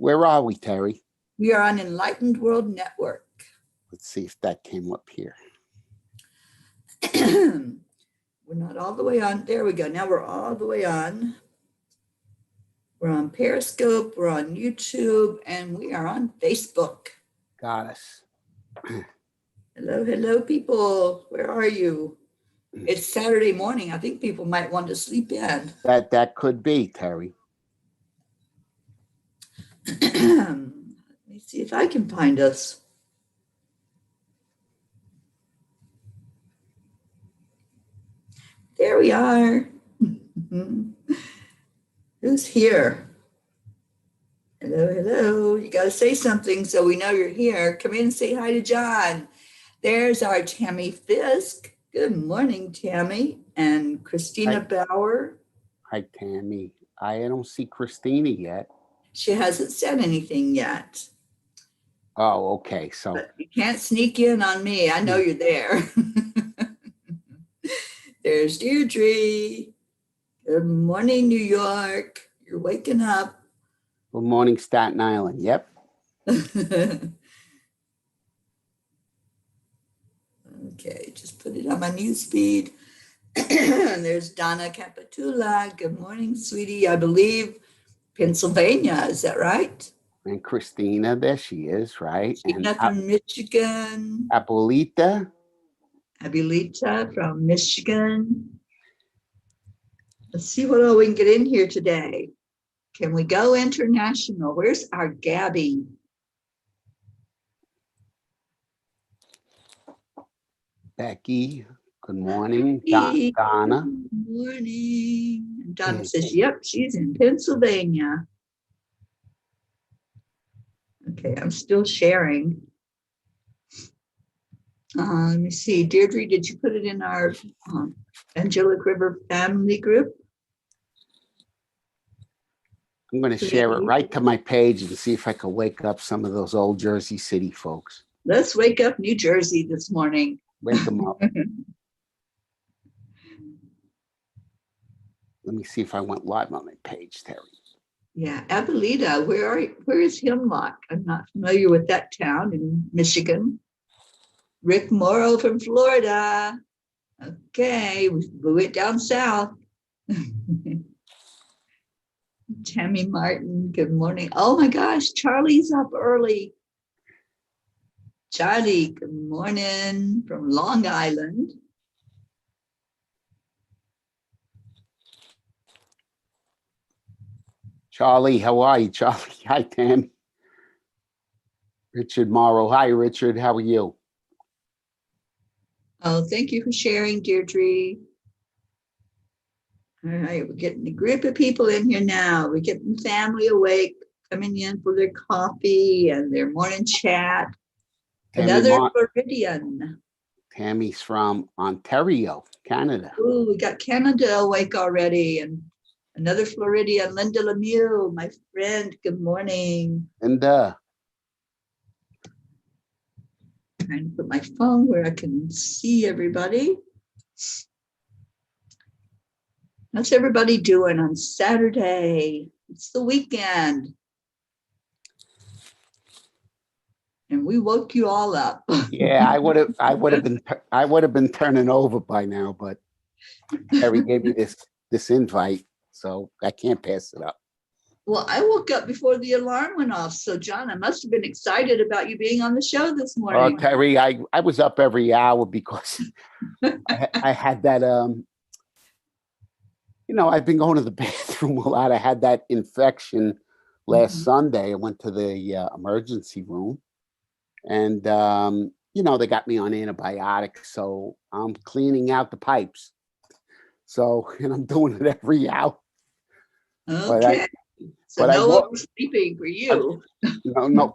Where are we, Teri? We are on Enlightened World Network. Let's see if that came up here. We're not all the way on. There we go. Now we're all the way on. We're on Periscope, we're on YouTube, and we are on Facebook. Got us. Hello, people. Where are you? It's Saturday morning. I think people might want to sleep in. That could be, Teri. Let me see if I can find us. There we are. Who's here? Hello. You got to say something so we know you're here. Come in and say hi to John. There's our Tammy Fisk. Good morning, Tammy. And Christina Bauer. Hi, Tammy. I don't see Christina yet. She hasn't said anything yet. Oh, okay. So but you can't sneak in on me. I know you're there. There's Deirdre. Good morning, New York. You're waking up. Good morning, Staten Island. Yep. Okay, just put it on my news feed. There's Donna Capitula. Good morning, sweetie. I believe Pennsylvania. Is that right? And Christina, there she is, right? Christina from Michigan. Abuelita from Michigan. Let's see what all we can get in here today. Can we go international? Where's our Gabby? Becky, good morning. Donna. Good morning. And Donna says, yep, she's in Pennsylvania. Okay, I'm still sharing. Let me see. Deirdre, did you put it in our Angelic River family group? I'm going to share it right to my page and see if I can wake up some of those old Jersey City folks. Let's wake up New Jersey this morning. Wake them up. Let me see if I went live on my page, Teri. Yeah, Abilita, where is Hemlock? I'm not familiar with that town in Michigan. Rick Morrow from Florida. Okay, we went down south. Tammy Martin, good morning. Oh my gosh, Charlie's up early. Charlie, good morning from Long Island. Charlie, how are you, Charlie? Hi, Tammy. Richard Morrow. Hi, Richard. How are you? Oh, thank you for sharing, Deirdre. All right, we're getting a group of people in here now. We're getting family awake, coming in for their coffee and their morning chat. Another Floridian. Tammy's from Ontario, Canada. Ooh, we got Canada awake already. And another Floridian, Linda Lemieux, my friend. Good morning. Linda. Trying to put my phone where I can see everybody. How's everybody doing on Saturday? It's the weekend. And we woke you all up. Yeah, I would have been turning over by now, but Teri gave me this invite, so I can't pass it up. Well, I woke up before the alarm went off. So, John, I must have been excited about you being on the show this morning. Oh, Teri, I was up every hour because I had that, I've been going to the bathroom a lot. I had that infection last Sunday. I went to the emergency room and, they got me on antibiotics. So I'm cleaning out the pipes. So, and I'm doing it every hour. Okay. So no oversleeping for you. No.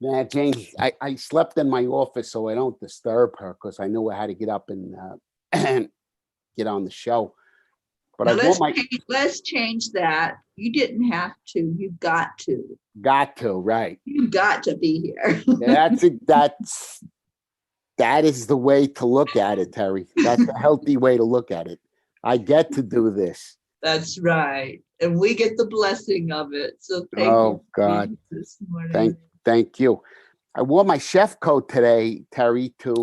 Nah, Jane, I slept in my office so I don't disturb her because I knew I had to get up and get on the show. But now let's change that. You didn't have to. You got to. Got to, right. You got to be here. That is the way to look at it, Teri. That's a healthy way to look at it. I get to do this. That's right. And we get the blessing of it. So thank you Oh for God, being here this morning. thank you. I wore my chef coat today, Terry, to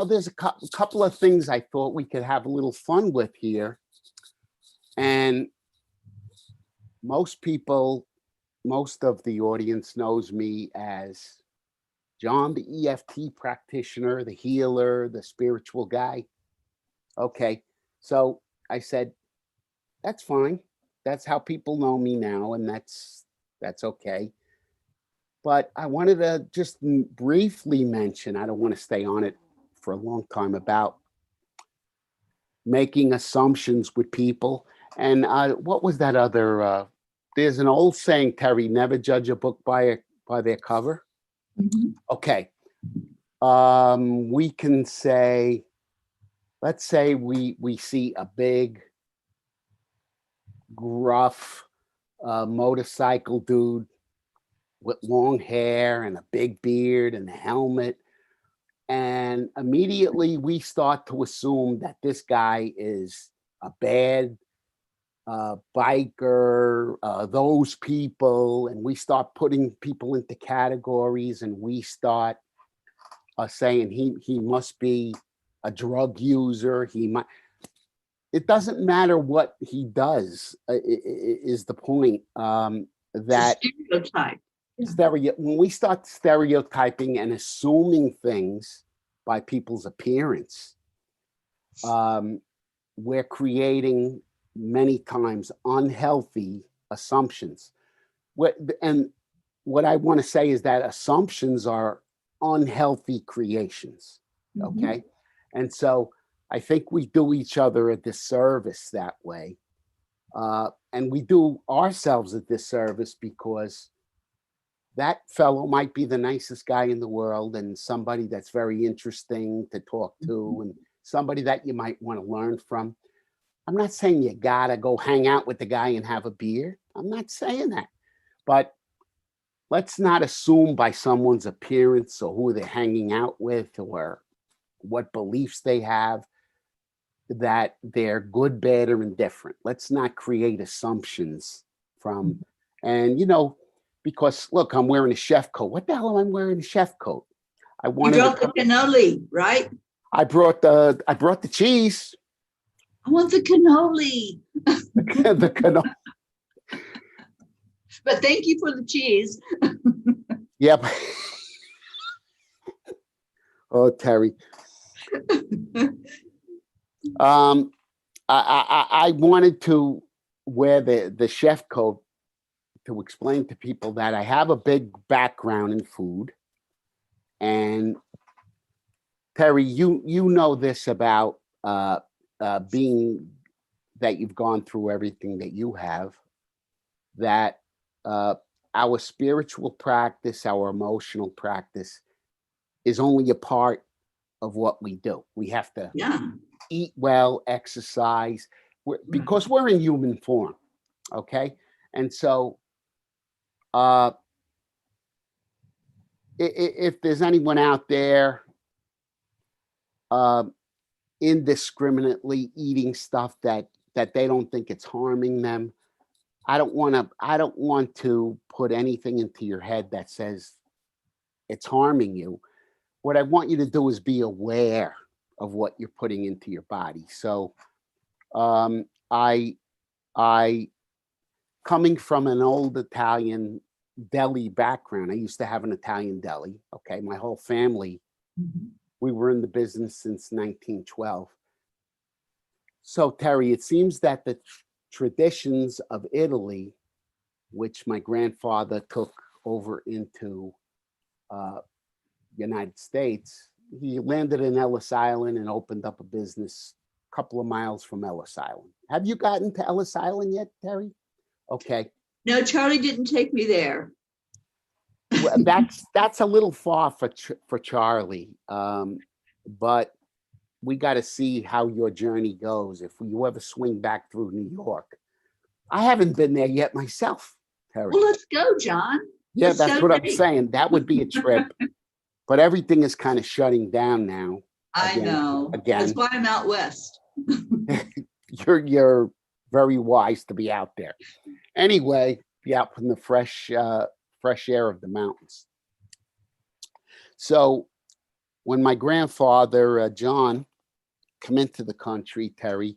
there's a couple of things I thought we could have a little fun with here. And most people, most of the audience knows me as John, the EFT practitioner, the healer, the spiritual guy. Okay. So I said, that's fine. That's how people know me now, and that's okay. But I wanted to just briefly mention, I don't want to stay on it for a long time, about making assumptions with people. And what was that other? There's an old saying, Terry, never judge a book by their cover. Mhm. Okay. We can say, let's say we see a big, gruff motorcycle dude with long hair and a big beard and a helmet. And immediately we start to assume that this guy is a bad biker, those people, and we start putting people into categories, and we start saying he must be a drug user. He might. It doesn't matter what he does. Is the point that It's a stereotype. Yeah. when we start stereotyping and assuming things by people's appearance, we're creating many times unhealthy assumptions. And what I want to say is that assumptions are unhealthy creations. Mhm. Okay. And so I think we do each other a disservice that way. And we do ourselves a disservice because that fellow might be the nicest guy in the world and somebody that's very interesting to talk to and somebody that you might want to learn from. I'm not saying you gotta go hang out with the guy and have a beer. I'm not saying that. But let's not assume by someone's appearance or who they're hanging out with or what beliefs they have that they're good, bad, or indifferent. Let's not create assumptions from, and because look, I'm wearing a chef coat. What the hell am I wearing a chef coat? I You wanted to brought the come. cannoli, right? I brought the cheese. I want the cannoli. the canola. But thank you for the cheese. Yep. Oh, Terry. I wanted to wear the chef coat to explain to people that I have a big background in food. And Terry, you know this about being that you've gone through everything that you have, that uh, our spiritual practice, our emotional practice is only a part of what we do. We have to Yeah. eat well, exercise, because we're in human form. Okay. And so uh, if there's anyone out there uh, indiscriminately eating stuff that they don't think it's harming them, I don't want to put anything into your head that says it's harming you. What I want you to do is be aware of what you're putting into your body. So um, I coming from an old Italian deli background. I used to have an Italian deli. Okay, my whole family, Mhm. we were in the business since 1912. So Terry, it seems that the traditions of Italy, which my grandfather took over into uh, United States, he landed in Ellis Island and opened up a business a couple of miles from Ellis Island. Have you gotten to Ellis Island yet, Terry? Okay. No, Charlie didn't take me there. Well, that's a little far for Charlie, but we got to see how your journey goes. If you ever swing back through New York, I haven't been there yet myself, Terry. Well, let's go, John. Yeah, Let's that's go what I'm date. saying. That would be a trip, but everything is kind of shutting down now. I know. That's Again, why I'm out west. you're very wise to be out there. Anyway, be out in the fresh air of the mountains. So when my grandfather, John, come into the country, Teri,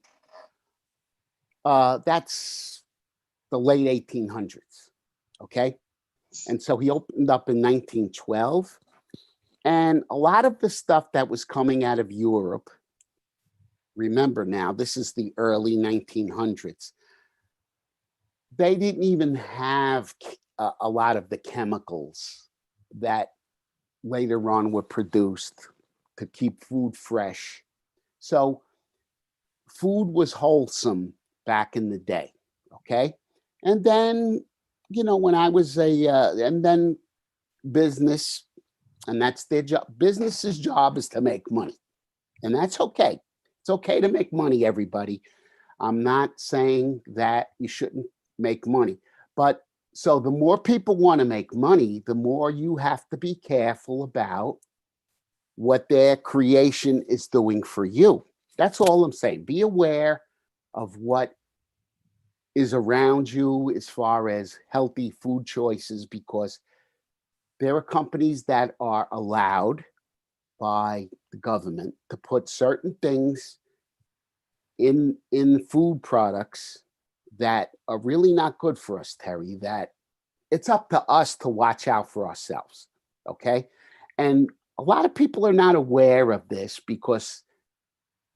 that's the late 1800s. Okay. And so he opened up in 1912. And a lot of the stuff that was coming out of Europe, remember now, this is the early 1900s. They didn't even have a lot of the chemicals that later on were produced to keep food fresh. So food was wholesome back in the day. Okay. And then, when I was and then business, and that's their job. Business's job is to make money. And that's okay. It's okay to make money, everybody. I'm not saying that you shouldn't make money. But so the more people want to make money, the more you have to be careful about what their creation is doing for you. That's all I'm saying. Be aware of what is around you as far as healthy food choices, because there are companies that are allowed by the government to put certain things in food products that are really not good for us, Teri, that it's up to us to watch out for ourselves. Okay. And a lot of people are not aware of this because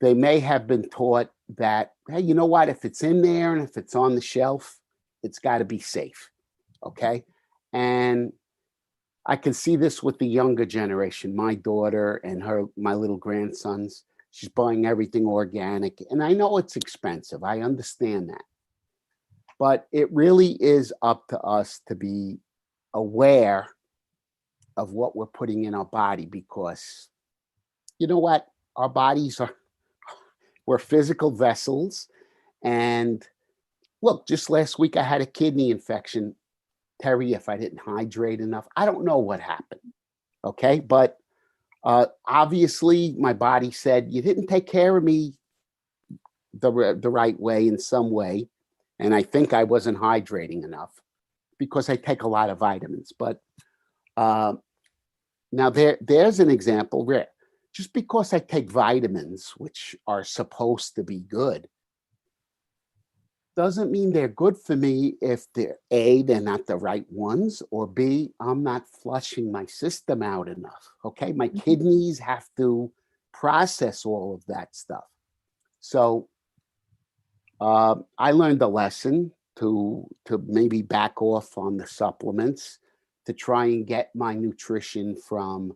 they may have been taught that, hey, you know what? If it's in there and if it's on the shelf, it's got to be safe. Okay. And I can see this with the younger generation, my daughter and my little grandsons. She's buying everything organic. And I know it's expensive. I understand that. But it really is up to us to be aware of what we're putting in our body, because you know what? Our bodies we're physical vessels. And look, just last week I had a kidney infection. Teri, if I didn't hydrate enough, I don't know what happened. Okay. But obviously my body said, you didn't take care of me the right way in some way. And I think I wasn't hydrating enough because I take a lot of vitamins. But now there's an example where just because I take vitamins, which are supposed to be good, doesn't mean they're good for me if they're not the right ones, or B, I'm not flushing my system out enough. Okay. My kidneys have to process all of that stuff. So I learned a lesson to maybe back off on the supplements, to try and get my nutrition from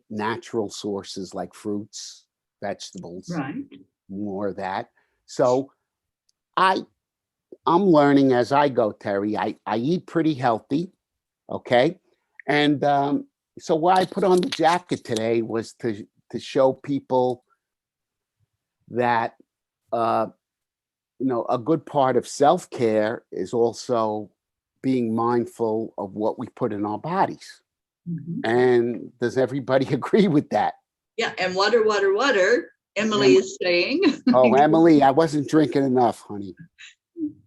natural sources like fruits, vegetables, Right. more of that. So I'm learning as I go, Teri. I eat pretty healthy. Okay. And so why I put on the jacket today was to show people that a good part of self-care is also being mindful of what we put in our bodies. Mhm. And does everybody agree with that? Yeah. And water, water, water, Emily is saying. Oh, Emily, I wasn't drinking enough, honey.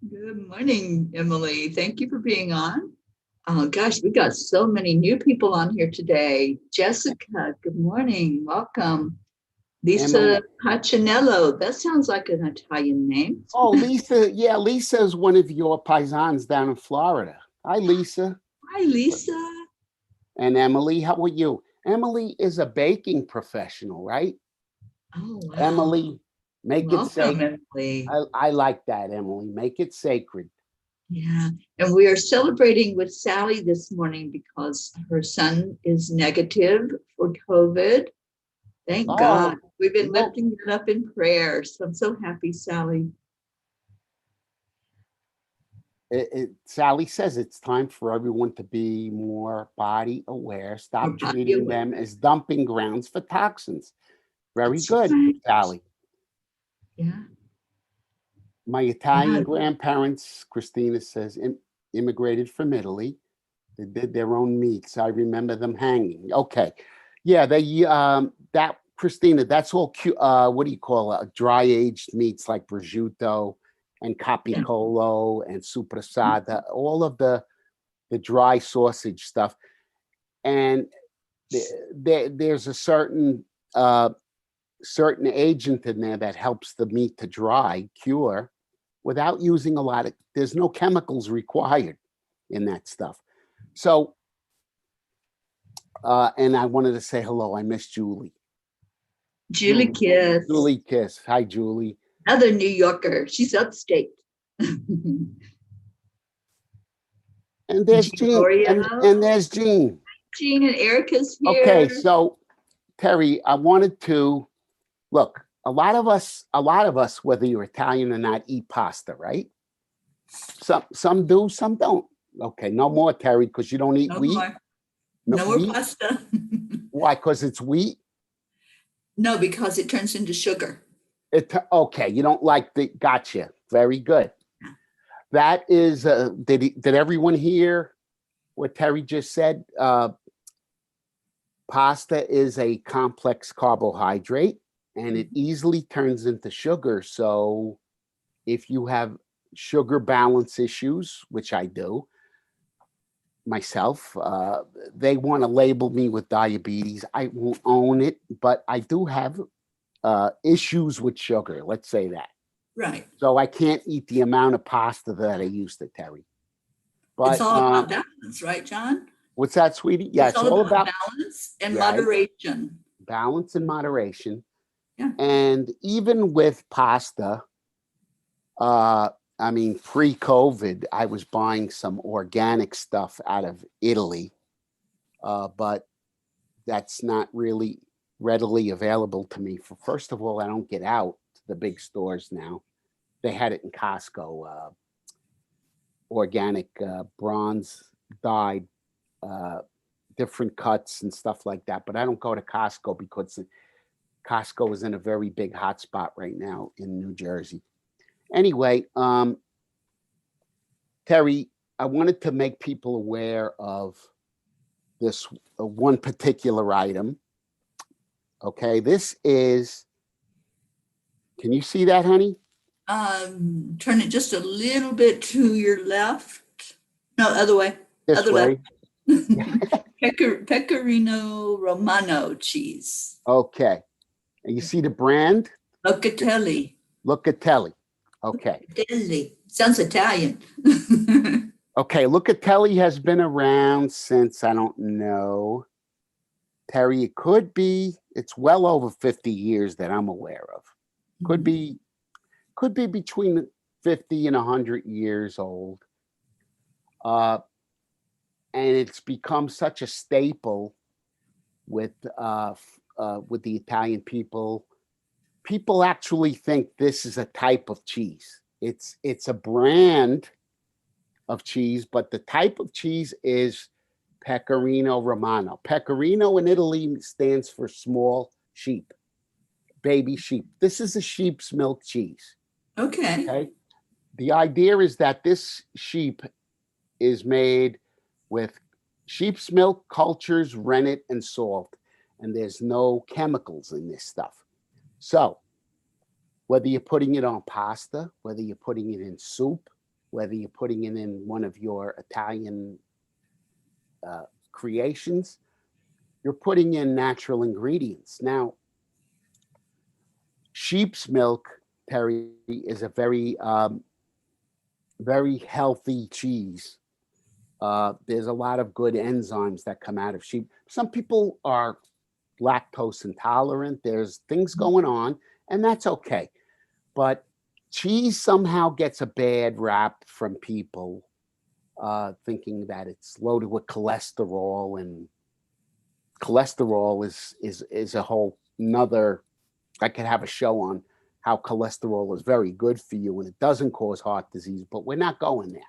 Good morning, Emily. Thank you for being on. Oh gosh, we got so many new people on here today. Jessica, good morning. Welcome. Lisa Pacinello. That sounds like an Italian name. Oh, Lisa. Yeah, Lisa is one of your paisans down in Florida. Hi, Lisa. Hi, Lisa. And Emily, how are you? Emily is a baking professional, right? Oh, wow. Emily, make it Welcome, sacred. Emily. I like that, Emily. Make it sacred. Yeah. And we are celebrating with Sally this morning because her son is negative for COVID. Thank God. We've been lifting it up in prayer. So I'm so happy, Sally. Sally says it's time for everyone to be more body aware. Stop treating them as dumping grounds for toxins. Very good, right, Sally. Yeah. My Italian grandparents, Christina says, immigrated from Italy. They did their own meats. I remember them hanging. Okay. Yeah, that Christina, that's all cute. What do you call it? Dry aged meats like prosciutto and capicolo and suprasada, all of the dry sausage stuff. And there's a certain agent in there that helps the meat to dry, cure, without using a lot of, there's no chemicals required in that stuff. So, and I wanted to say hello. I miss Julie. Julie Kiss. Julie Kiss. Hi, Julie. Another New Yorker. She's upstate. And there's Jean. And there's Jean. Jean and Erica's here. Okay, so Teri, I wanted to look. A lot of us, whether you're Italian or not, eat pasta, right? Some do, some don't. Okay, no more, Teri, because you don't eat wheat. No more pasta. Why? Because it's wheat? No, because it turns into sugar. Okay, you don't like the, gotcha. Very good. That is, did everyone hear what Teri just said? Pasta is a complex carbohydrate and it easily turns into sugar. So if you have sugar balance issues, which I do myself, they want to label me with diabetes. I won't own it, but I do have issues with sugar. Let's say that. Right. So I can't eat the amount of pasta that I used to, Teri. But it's all about balance, right, John? What's that, sweetie? Yeah, it's all about balance and moderation. Balance and moderation. Yeah. And even with pasta, I mean, pre-COVID, I was buying some organic stuff out of Italy, but that's not really readily available to me. First of all, I don't get out to the big stores now. They had it in Costco, organic, bronze dyed, different cuts and stuff like that. But I don't go to Costco because Costco is in a very big hotspot right now in New Jersey. Anyway, Teri, I wanted to make people aware of this one particular item. Okay, this is, can you see that, honey? Turn it just a little bit to your left. No, other way. This other way. Pecorino Romano cheese. Okay. And you see the brand? Locatelli. Locatelli. Okay. Locatelli. Sounds Italian. Okay, Locatelli has been around since, I don't know, Teri, it could be, it's well over 50 years that I'm aware of. Could be between 50 and 100 years old. And it's become such a staple with the Italian people. People actually think this is a type of cheese. It's a brand of cheese, but the type of cheese is Pecorino Romano. Pecorino in Italy stands for small sheep, baby sheep. This is a sheep's milk cheese. Okay. The idea is that this sheep is made with sheep's milk, cultures, rennet, and salt, and there's no chemicals in this stuff. So whether you're putting it on pasta, whether you're putting it in soup, whether you're putting it in one of your Italian creations, you're putting in natural ingredients. Now, sheep's milk, Teri, is a very, very healthy cheese. There's a lot of good enzymes that come out of sheep. Some people are lactose intolerant. There's things going on, and that's okay. But cheese somehow gets a bad rap from people, thinking that it's loaded with cholesterol, and cholesterol is a whole nother. I could have a show on how cholesterol is very good for you and it doesn't cause heart disease, but we're not going there.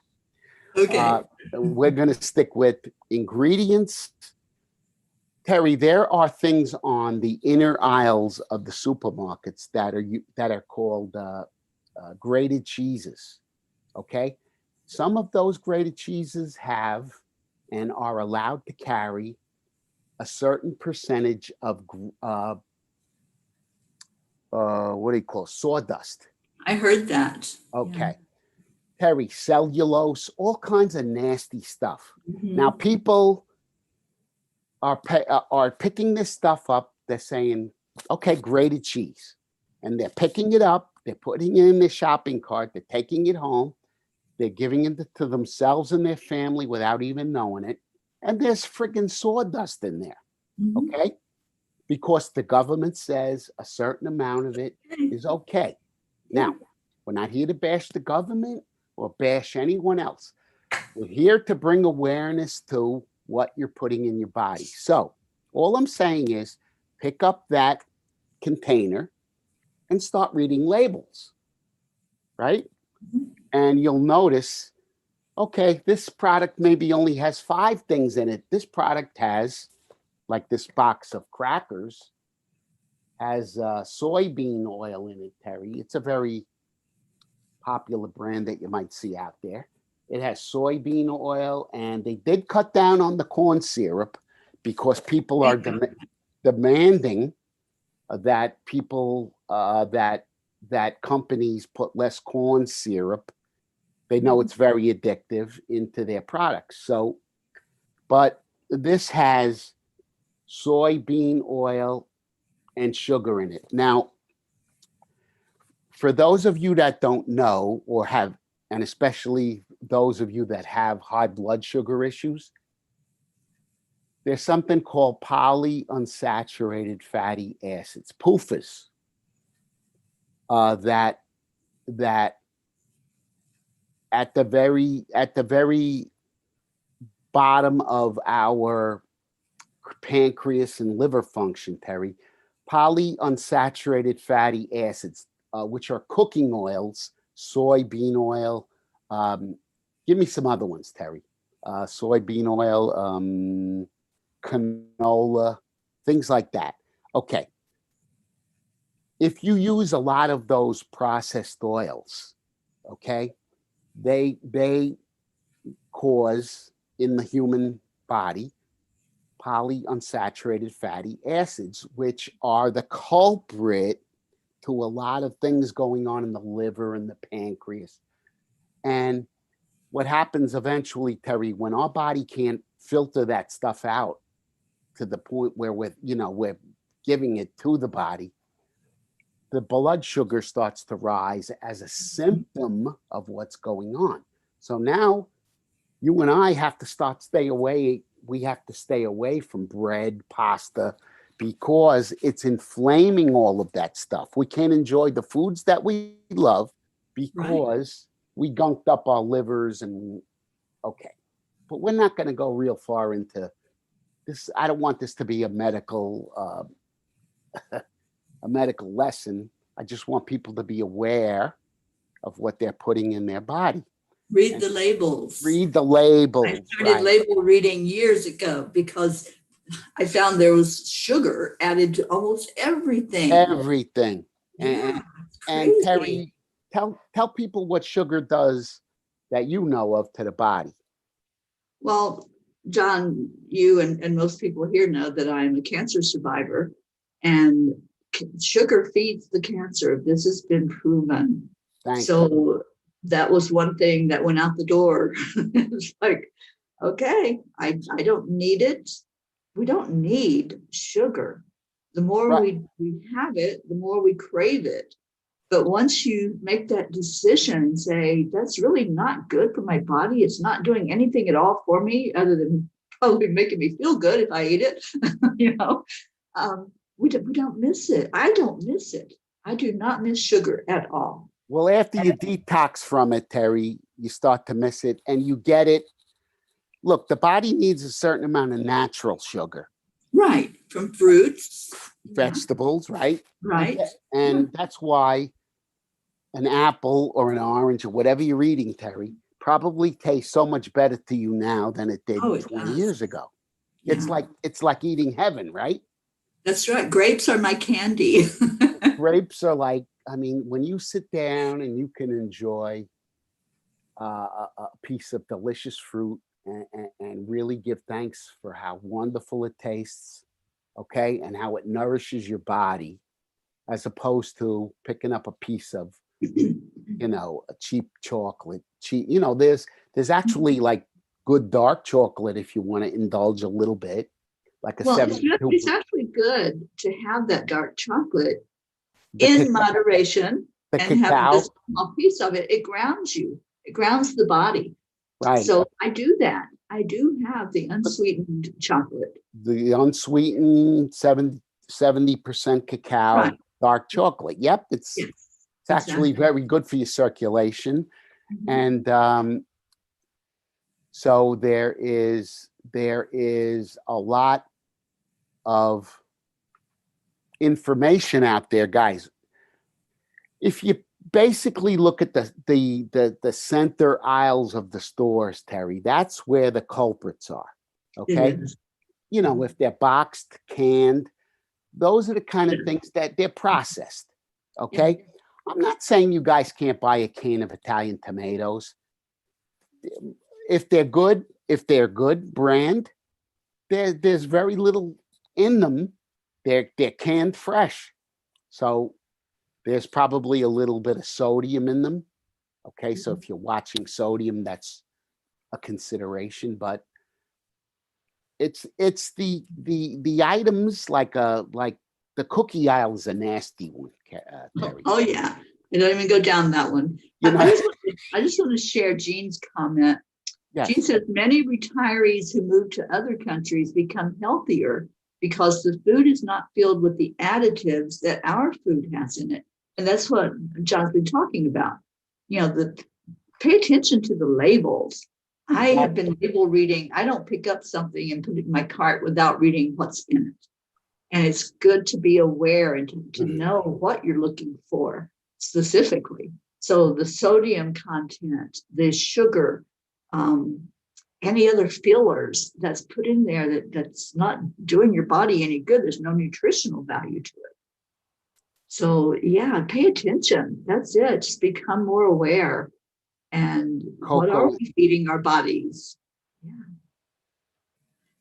Okay. We're going to stick with ingredients. Teri, there are things on the inner aisles of the supermarkets that are called grated cheeses. Okay, some of those grated cheeses have and are allowed to carry a certain percentage of what do you call sawdust? I heard that. Okay, Terry, cellulose, all kinds of nasty stuff. Now, Mhm. people are picking this stuff up. They're saying, okay, grated cheese. And they're picking it up. They're putting it in their shopping cart. They're taking it home. They're giving it to themselves and their family without even knowing it. And there's friggin' sawdust in there. Mhm. Okay. Because the government says a certain amount of it Okay. is okay. Yeah. Now, we're not here to bash the government or bash anyone else. We're here to bring awareness to what you're putting in your body. So, all I'm saying is pick up that container and start reading labels, right? Mhm. And you'll notice, okay, this product maybe only has 5 things in it. This product has, like this box of crackers, has soybean oil in it, Terry. It's a very popular brand that you might see out there. It has soybean oil, and they did cut down on the corn syrup because people are Thank God. demanding that that companies put less corn syrup. They know Mhm. it's very addictive into their products. So, but this has soybean oil and sugar in it. Now, for those of you that don't know or have, and especially those of you that have high blood sugar issues, there's something called polyunsaturated fatty acids, PUFAs, that that at the very bottom of our pancreas and liver function, Terry, polyunsaturated fatty acids, which are cooking oils, soybean oil. Um, Give me some other ones, Terry. Soybean oil, canola, things like that. Okay. If you use a lot of those processed oils, okay, they cause in the human body polyunsaturated fatty acids, which are the culprit to a lot of things going on in the liver and the pancreas. And what happens eventually, Terry, when our body can't filter that stuff out to the point where we're giving it to the body, the blood sugar starts to rise as a symptom of what's going on. So now you and I have to stay away. We have to stay away from bread, pasta, because it's inflaming all of that stuff. We can't enjoy the foods that we love Right. because we gunked up our livers and okay. But we're not going to go real far into this. I don't want this to be a medical lesson. I just want people to be aware of what they're putting in their body Read and the labels. read the I labels, started right? label reading years ago because I found there was sugar added to almost everything. Everything. Yeah, it's And crazy. Terry, tell people what sugar does that you know of to the body. Well, John, you and most people here know that I'm a cancer survivor, and sugar feeds the cancer. This has been proven. Thank God. So that was one thing that went out the door. It's like, okay, I don't need it. We don't need sugar. The more Right. we have it, the more we crave it. But once you make that decision and say, that's really not good for my body, it's not doing anything at all for me other than probably making me feel good if I eat it, you know, we don't miss it. I don't miss it. I do not miss sugar at all. Well, after And you detox from it, Terry, you start to miss it and you get it. Look, the body needs a certain amount of natural sugar, right, from fruits. Yeah, vegetables, right? right. Yeah. And that's why an apple or an orange or whatever you're eating, Terry, probably tastes so much better to you now than it did Oh, it 20 does. years ago. Yeah, It's like eating heaven, right? that's right. Grapes are my candy. Grapes are like, I mean, when you sit down and you can enjoy a piece of delicious fruit and really give thanks for how wonderful it tastes, okay, and how it nourishes your body, as opposed to picking up a piece of you know, a cheap chocolate, you know, there's actually like good dark chocolate if you want to indulge a little bit, like a Well, 72. it's actually good to have that dark chocolate The, in moderation the and have cacao, just a small piece of it. It grounds you. It grounds the body. right? So I do that. I do have the unsweetened chocolate. The unsweetened 70% cacao, Right. dark chocolate. Yep, it's Yes. actually Exactly. very good for your circulation. Mhm. And so there is a lot of information out there, guys. If you basically look at the center aisles of the stores, Teri, that's where the culprits are. It Okay, is. you know, if they're boxed, canned, those are the kind of Yeah. things that they're processed. Yeah. Okay, I'm not saying you guys can't buy a can of Italian tomatoes if they're good brand. There's very little in them. They're canned fresh, so there's probably a little bit of sodium in them. Okay, so if you're watching sodium, that's a consideration. But it's the items like the cookie aisle is a nasty one, Teri. Oh yeah. I don't even go down that one. You know, I just want to share Jean's comment. Jean yes, says many retirees who move to other countries become healthier because the food is not filled with the additives that our food has in it. And that's what John's been talking about. You know, pay attention to the labels. I have exactly. been label reading. I don't pick up something and put it in my cart without reading what's in it. And it's good to be aware and to know what you're looking for specifically. So the sodium content, the sugar, um, any other fillers that's put in there that's not doing your body any good. There's no nutritional value to it. So yeah, pay attention. That's it. Just become more aware. And what are Cocoa. we feeding our bodies? Yeah.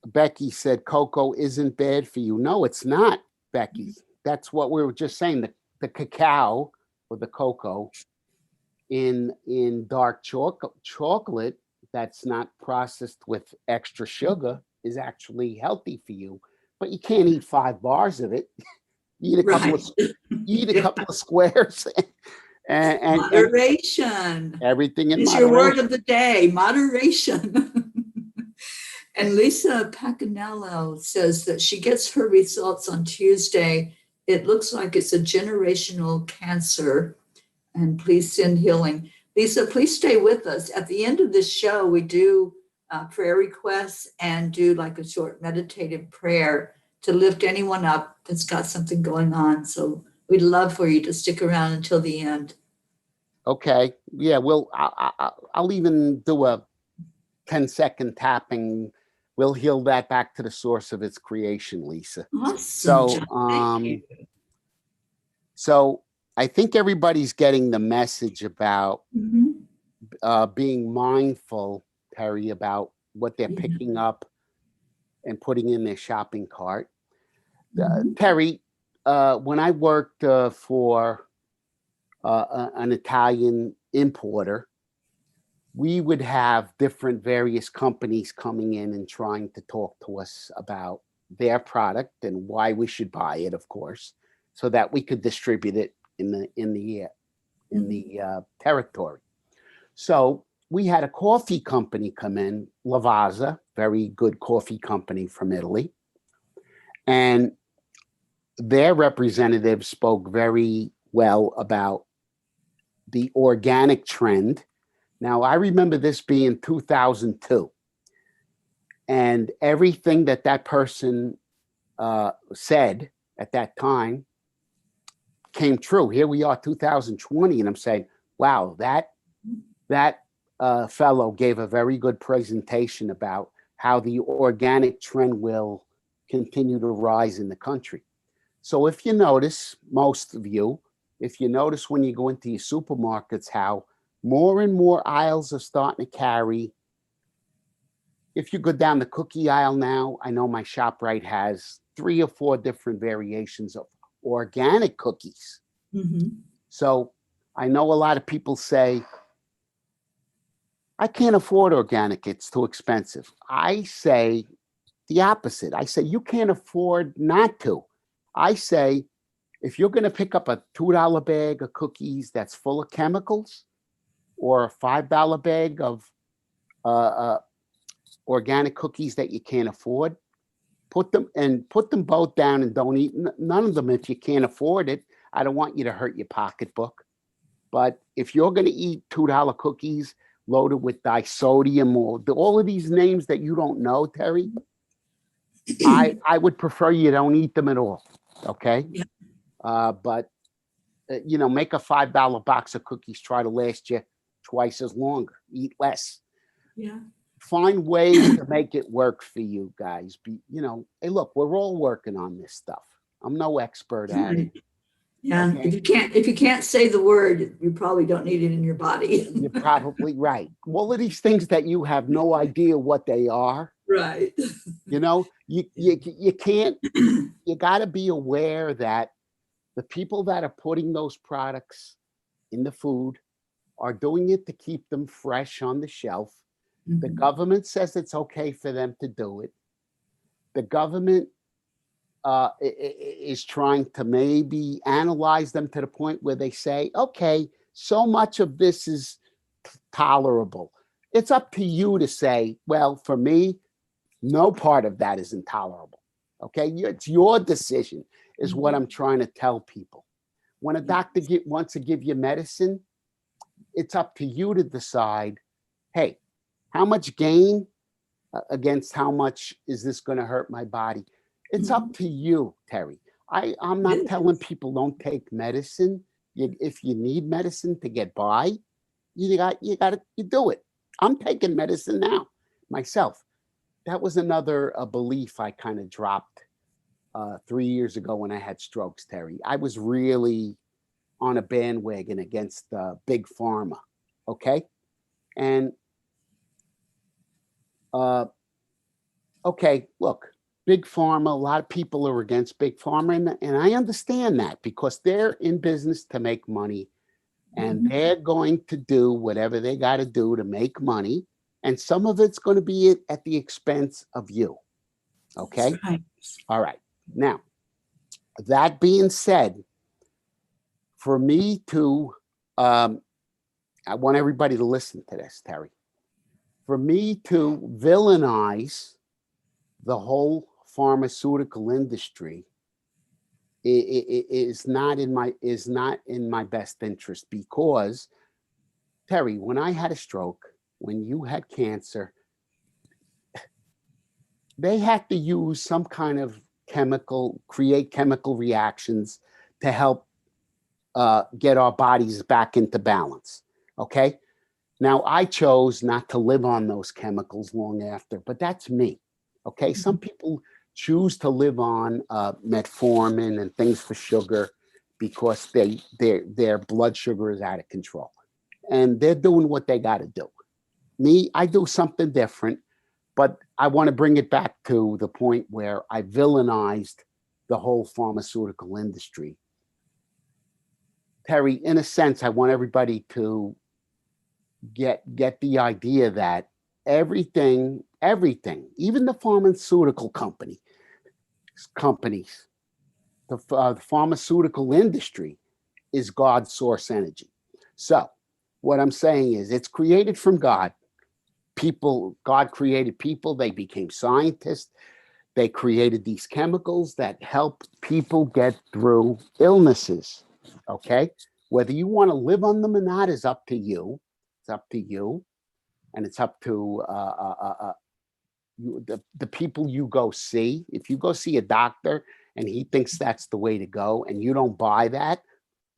Becky said cocoa isn't bad for you. No, it's not, Becky. That's what we were just saying. The cacao or the cocoa in dark chocolate that's not processed with extra sugar is actually healthy for you. But you can't eat 5 bars of it. You eat a couple Right. of you eat a Yeah. couple of squares and Moderation everything in is your word moderation. of the day. Moderation. And Lisa Pacanello says that she gets her results on Tuesday. It looks like it's a generational cancer. And please send healing. Lisa, please stay with us. At the end of this show, we do prayer requests and do like a short meditative prayer to lift anyone up that's got something going on. So we'd love for you to stick around until the end. Okay, yeah, I'll even do a 10-second tapping. We'll heal that back to the source of its creation, Lisa. Awesome, So John. Thank you. so I think everybody's getting the message about Mhm. being mindful, Teri, about what they're Yeah. picking up and putting in their shopping cart. Mhm. Teri, when I worked for an Italian importer, we would have different various companies coming in and trying to talk to us about their product and why we should buy it, of course, so that we could distribute it in the territory. So we had a coffee company come in, Lavazza, very good coffee company from Italy, and their representative spoke very well about the organic trend. Now, I remember this being 2002, and everything that person said at that time came true. Here we are, 2020, and I'm saying, wow, that fellow gave a very good presentation about how the organic trend will continue to rise in the country. So if you notice, most of you, if you notice when you go into your supermarkets, how more and more aisles are starting to carry. If you go down the cookie aisle now, I know my ShopRite has 3 or 4 different variations of organic cookies. Mhm. So I know a lot of people say, I can't afford organic, it's too expensive. I say the opposite. I say you can't afford not to. I say if you're going to pick up a $2 bag of cookies that's full of chemicals, or a $5 bag of uh, uh, organic cookies that you can't afford, put them both down and don't eat none of them if you can't afford it. I don't want you to hurt your pocketbook. But if you're going to eat $2 cookies loaded with disodium or all of these names that you don't know, Teri, I would prefer you don't eat them at all. Okay. Yeah. But make a $5 box of cookies. Try to last you twice as longer. Eat less. Yeah. Find ways to make it work for you guys. Hey, look, we're all working on this stuff. I'm no expert at it. Yeah. Okay? If you can't say the word, you probably don't need it in your body. You're probably right. All of these things that you have no idea what they are. Right. You can't. You got to be aware that the people that are putting those products in the food are doing it to keep them fresh on the shelf. The government says it's okay for them to do it. The government is trying to maybe analyze them to the point where they say, okay, so much of this is tolerable. It's up to you to say, well, for me, no part of that is intolerable. Okay, it's your decision, is what I'm trying to tell people. When a doctor wants to give you medicine, it's up to you to decide, hey, how much gain against how much is this going to hurt my body? It's up to you, Teri. I'm not telling people don't take medicine. If you need medicine to get by, you do it. I'm taking medicine now myself. That was another belief I kind of dropped 3 years ago when I had strokes, Teri. I was really on a bandwagon against big pharma. Okay. And okay, look, big pharma, a lot of people are against big pharma, and I understand that because they're in business to make money, and they're going to do whatever they got to do to make money, and some of it's going to be at the expense of you. Okay. That's right. All right. Now, that being said, for me to, I want everybody to listen to this, Teri. For me to villainize the whole pharmaceutical industry is not in my best interest, because Teri, when I had a stroke, when you had cancer, they had to use some kind of create chemical reactions to help get our bodies back into balance. Okay. Now, I chose not to live on those chemicals long after, but that's me. Okay. Some people choose to live on metformin and things for sugar because their blood sugar is out of control, and they're doing what they got to do. Me, I do something different, but I want to bring it back to the point where I villainized the whole pharmaceutical industry. Teri, in a sense, I want everybody to get the idea that everything, even the pharmaceutical companies, the pharmaceutical industry is God's source energy. So what I'm saying is it's created from God. God created people. They became scientists. They created these chemicals that help people get through illnesses. Okay. Whether you want to live on them or not is up to you. It's up to you. And it's up to the people you go see. If you go see a doctor and he thinks that's the way to go and you don't buy that,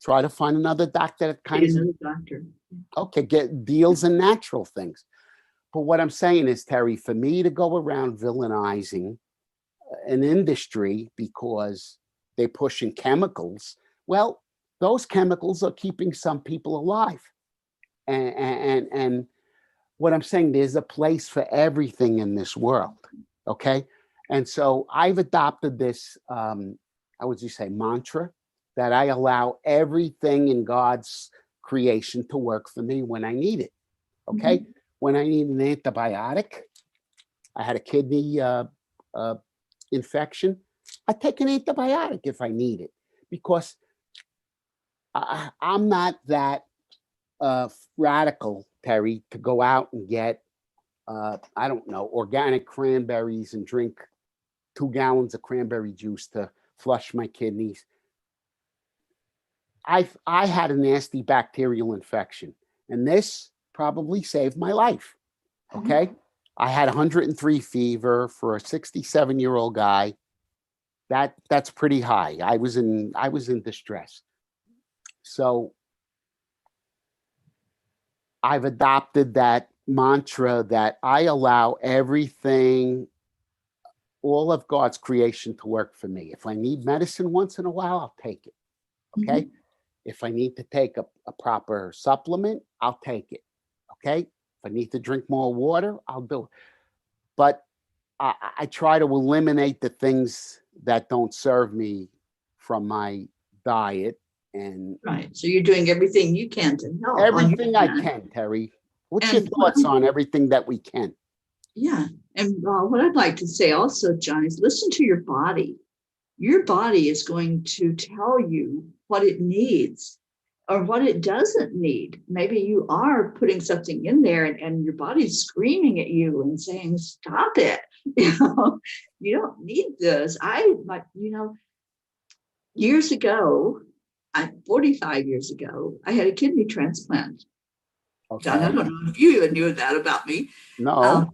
try to find another doctor that kind of, Doctor. okay, get deals in natural things. But what I'm saying is, Teri, for me to go around villainizing an industry because they're pushing chemicals, well, those chemicals are keeping some people alive. And what I'm saying, there's a place for everything in this world. Okay. And so I've adopted this, how would you say, mantra, that I allow everything in God's creation to work for me when I need it. Okay. Mhm. When I need an antibiotic, I had a kidney infection. I take an antibiotic if I need it because I'm not that radical, Terry, to go out and get, I don't know, organic cranberries and drink 2 gallons of cranberry juice to flush my kidneys. I had a nasty bacterial infection, and this probably saved my life. Mhm. Okay. I had 103 fever for a 67-year-old guy. That's pretty high. I was in distress. So I've adopted that mantra that I allow everything, all of God's creation to work for me. If I need medicine once in a while, I'll take it. Okay. Mhm. If I need to take a proper supplement, I'll take it. Okay. If I need to drink more water, I'll do it. But I try to eliminate the things that don't serve me from my diet and Right. So you're doing everything you can to help on your everything I end. can, Terry. What's your And thoughts on everything that we can? yeah, and what I'd like to say also, John, is listen to your body. Your body is going to tell you what it needs or what it doesn't need. Maybe you are putting something in there and your body's screaming at you and saying, stop it. You know, you don't need this. Years ago, 45 years ago, I had a kidney transplant. John, I Okay. don't know if you even knew that about me. No. Um,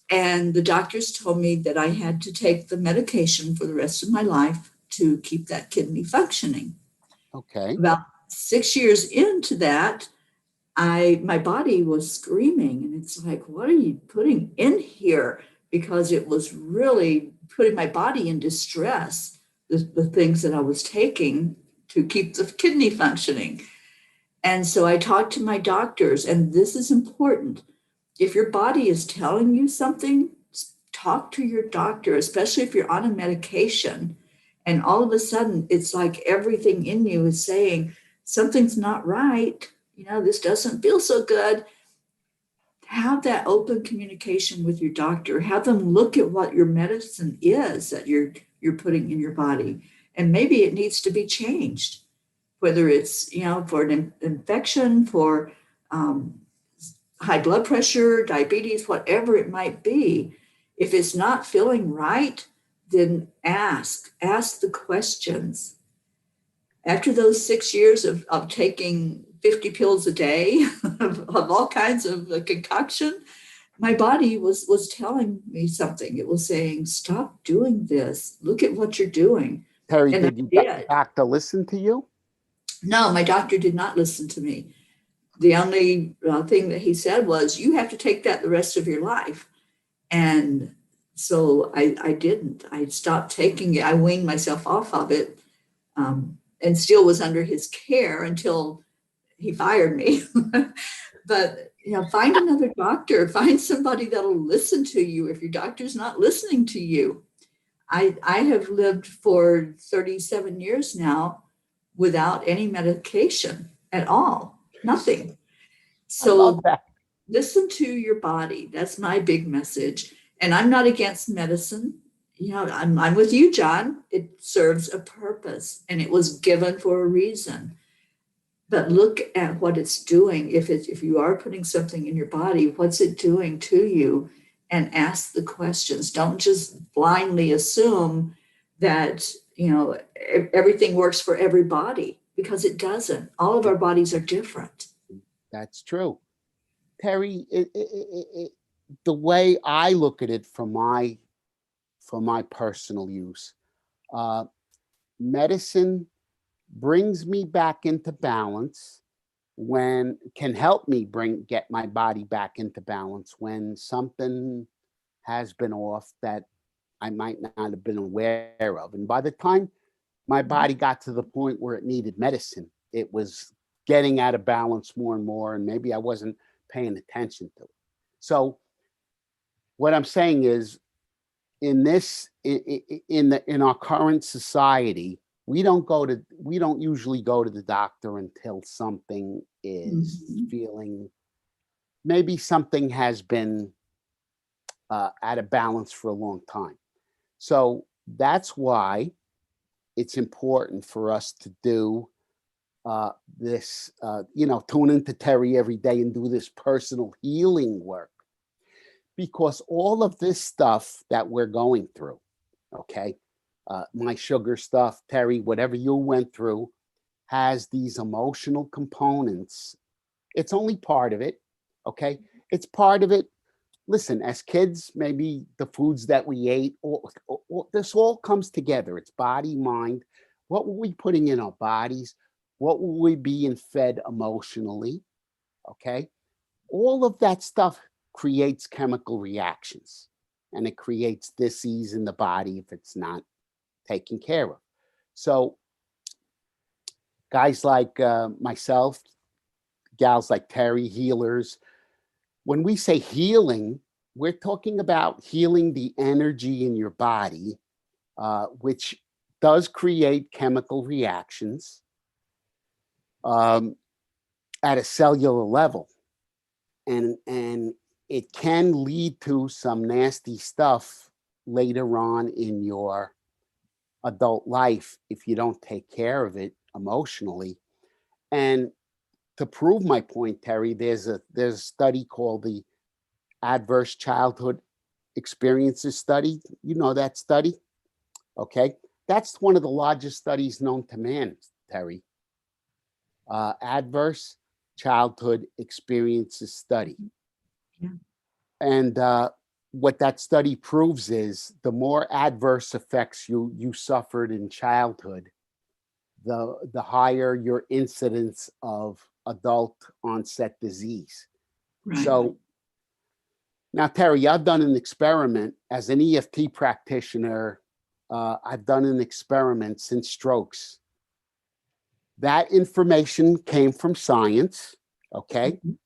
and the doctors told me that I had to take the medication for the rest of my life to keep that kidney functioning. Okay. About 6 years into that, my body was screaming, and it's like, what are you putting in here? Because it was really putting my body in distress, the things that I was taking to keep the kidney functioning. And so I talked to my doctors, and this is important. If your body is telling you something, talk to your doctor, especially if you're on a medication. And all of a sudden, it's like everything in you is saying, something's not right. This doesn't feel so good. Have that open communication with your doctor. Have them look at what your medicine is that you're putting in your body. And maybe it needs to be changed, whether it's, for an infection, for um, high blood pressure, diabetes, whatever it might be. If it's not feeling right, then ask the questions. After those 6 years of taking 50 pills a day of all kinds of concoction, my body was telling me something. It was saying, stop doing this. Look at what you're doing. Terry, And I did your did. doctor listen to you? No, my doctor did not listen to me. The only thing that he said was, you have to take that the rest of your life. And so I didn't. I stopped taking it. I weaned myself off of it, and still was under his care until he fired me. But find another doctor. Find somebody that'll listen to you if your doctor's not listening to you. I have lived for 37 years now without any medication at all. Nothing. I love So that. listen to your body. That's my big message. And I'm not against medicine. I'm with you, John. It serves a purpose and it was given for a reason. But look at what it's doing. If you are putting something in your body, what's it doing to you? And ask the questions. Don't just blindly assume that everything works for everybody, because it doesn't. All of our bodies are different. That's true. Terry, the way I look at it for my personal use, uh, medicine brings me back into balance when can help me get my body back into balance when something has been off that I might not have been aware of. And by the time my body got to the point where it needed medicine, it was getting out of balance more and more, and maybe I wasn't paying attention to it. So what I'm saying is, in our current society, we don't usually go to the doctor until something is Mhm. feeling, maybe something has been out of balance for a long time. So that's why it's important for us to do this, tune into Terry every day and do this personal healing work, because all of this stuff that we're going through, okay, my sugar stuff, Terry, whatever you went through, has these emotional components. It's only part of it, okay? It's part of it. Listen, as kids, maybe the foods that we ate, this all comes together. It's body, mind. What were we putting in our bodies? What were we being fed emotionally? Okay. All of that stuff creates chemical reactions, and it creates disease in the body if it's not taken care of. So, guys like myself, gals like Terry, healers, when we say healing, we're talking about healing the energy in your body, which does create chemical reactions um, at a cellular level, and it can lead to some nasty stuff later on in your adult life if you don't take care of it emotionally. And to prove my point, Terry, there's a study called the Adverse Childhood Experiences Study. You know that study? Okay. That's one of the largest studies known to man, Terry. Adverse Childhood Experiences Study. Yeah. And what that study proves is the more adverse effects you suffered in childhood, the higher your incidence of adult onset disease. Right. So now, Terry, I've done an experiment as an EFT practitioner. I've done an experiment since strokes. That information came from science. Okay. Mhm.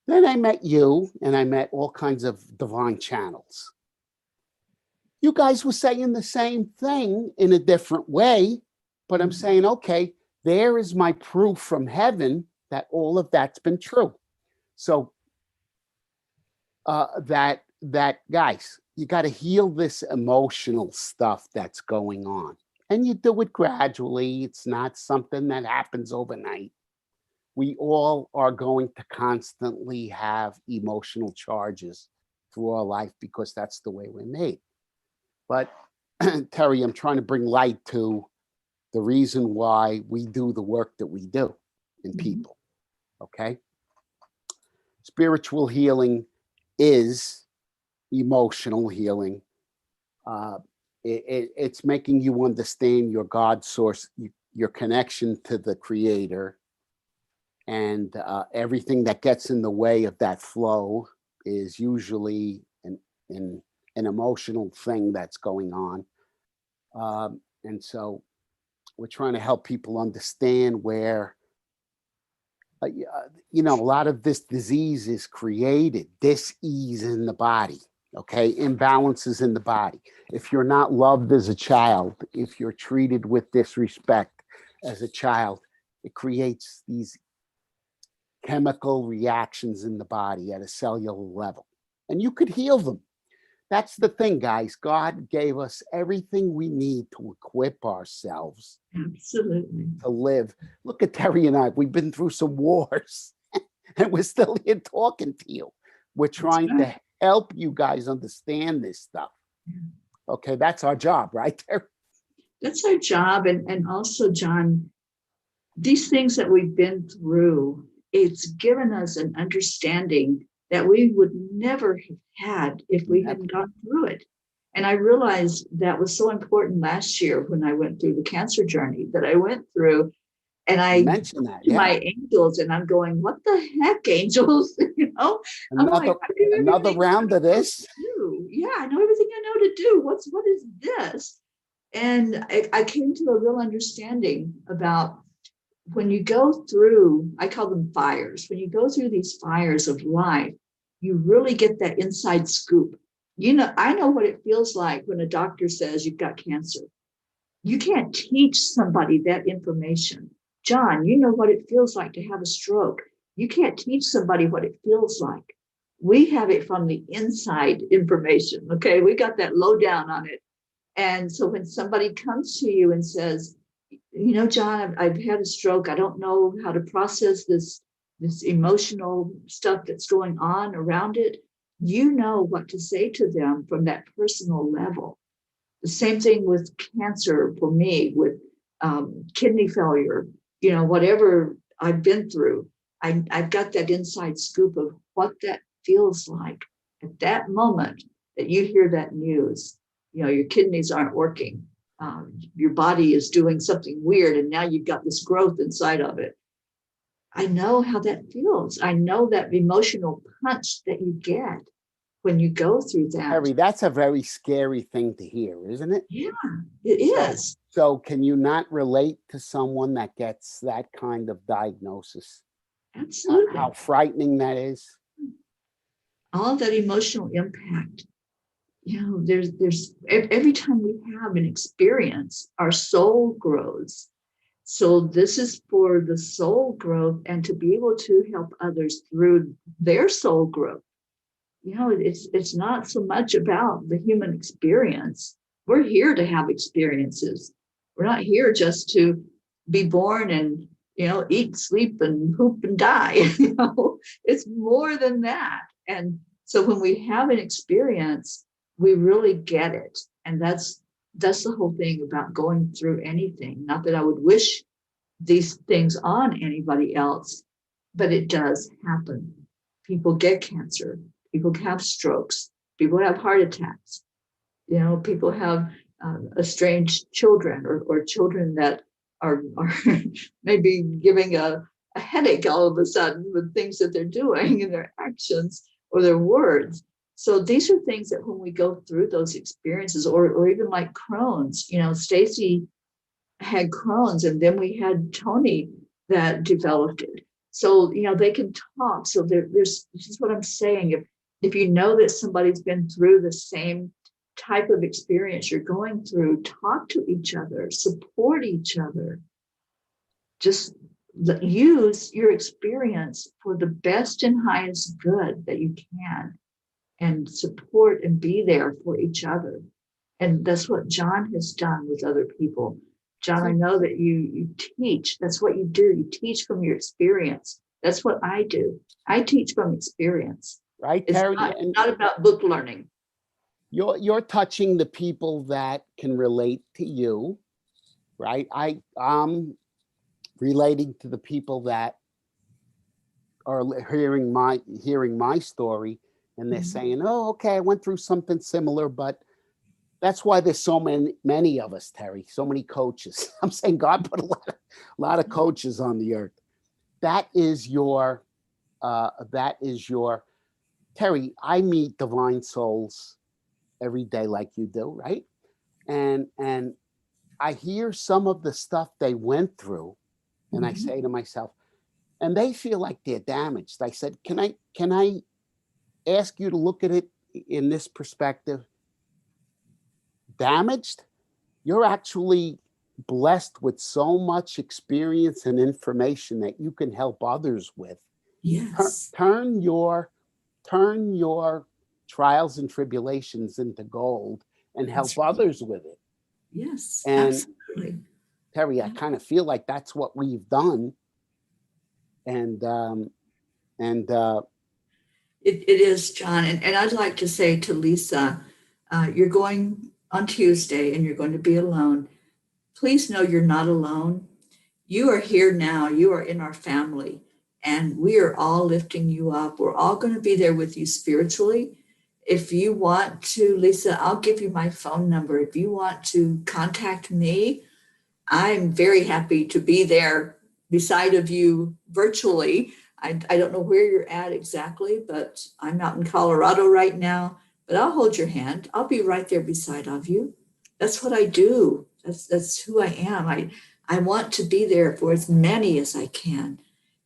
Then I met you and I met all kinds of divine channels. You guys were saying the same thing in a different way, but I'm Mhm. saying, okay, there is my proof from heaven that all of that's been true. So that guys, you got to heal this emotional stuff that's going on, and you do it gradually. It's not something that happens overnight. We all are going to constantly have emotional charges through our life because that's the way we're made. But Terry, I'm trying to bring light to the reason why we do the work that we do in Mhm. people. Okay. Spiritual healing is emotional healing. Uh, it's making you understand your God source, your connection to the creator, and everything that gets in the way of that flow is usually an emotional thing that's going on. And so we're trying to help people understand where a lot of this disease is created, dis-ease in the body, okay, imbalances in the body. If you're not loved as a child, if you're treated with disrespect as a child, it creates these chemical reactions in the body at a cellular level, and you could heal them. That's the thing, guys. God gave us everything we need to equip ourselves Absolutely. to live. Look at Terry and I. We've been through some wars and we're still here talking to you. We're That's trying right. to help you guys understand this stuff. Yeah. Okay, that's our job, right there. That's our job. And also, John, these things that we've been through, it's given us an understanding that we would never have had if we Never. hadn't gone through it. And I realized that was so important last year when I went through the cancer journey that I went through. And You I mentioned that, to yeah. my angels, and I'm going, what the heck, angels? I'm like, Another I do another everything round of I know to this. do. Yeah, I know everything I know to do. What is this? And I came to a real understanding about when you go through, I call them fires, when you go through these fires of life, you really get that inside scoop. I know what it feels like when a doctor says you've got cancer. You can't teach somebody that information. John, you know what it feels like to have a stroke. You can't teach somebody what it feels like. We have it from the inside information. Okay. We got that lowdown on it. And so when somebody comes to you and says, you know, John, I've had a stroke. I don't know how to process this emotional stuff that's going on around it. You know what to say to them from that personal level. The same thing with cancer for me, with kidney failure, you know, whatever I've been through. I've got that inside scoop of what that feels like at that moment that you hear that news. You know, your kidneys aren't working. Your body is doing something weird, and now you've got this growth inside of it. I know how that feels. I know that emotional punch that you get when you go through that. Teri, that's a very scary thing to hear, isn't it? Yeah, it is. So can you not relate to someone that gets that kind of diagnosis? Absolutely. How frightening that is? All that emotional impact. You know, there's every time we have an experience, our soul grows. So this is for the soul growth and to be able to help others through their soul growth. You know, it's not so much about the human experience. We're here to have experiences. We're not here just to be born and, you know, eat, sleep, and poop and die. You know, it's more than that. And so when we have an experience, we really get it. And that's the whole thing about going through anything. Not that I would wish these things on anybody else, but it does happen. People get cancer, people have strokes, people have heart attacks, you know, people have estranged children, or children that are maybe giving a headache all of a sudden with things that they're doing and their actions or their words. So these are things that when we go through those experiences, or even like Crohn's, you know, Stacy had Crohn's, and then we had Tony that developed it. So, you know, they can talk. So there's, this is what I'm saying. If you know that somebody's been through the same type of experience you're going through, talk to each other, support each other. Just use your experience for the best and highest good that you can, and support and be there for each other. And that's what John has done with other people. John, I know that you teach. That's what you do. You teach from your experience. That's what I do. I teach from experience. Right, It's Teri? not about book learning. You're touching the people that can relate to you, right? I'm relating to the people that are hearing my story, and they're saying, "Oh, okay, I went through something similar," but that's why there's so many of us, Teri, so many coaches. I'm saying God put a lot of coaches on the earth. That is your Teri. I meet divine souls every day like you do, right? And I hear some of the stuff they went through, and I say to myself, and they feel like they're damaged. I said, can I ask you to look at it in this perspective? Damaged? You're actually blessed with so much experience and information that you can help others with. Yes. Turn your trials and tribulations into gold and help others with it. Yes, And absolutely. Teri, I kind of feel like that's what we've done. And It is, John. And I'd like to say to Lisa, you're going on Tuesday and you're going to be alone. Please know you're not alone. You are here now. You are in our family, and we are all lifting you up. We're all going to be there with you spiritually. If you want to, Lisa, I'll give you my phone number. If you want to contact me, I'm very happy to be there beside of you virtually. I don't know where you're at exactly, but I'm out in Colorado right now. But I'll hold your hand. I'll be right there beside of you. That's what I do. That's who I am. I want to be there for as many as I can.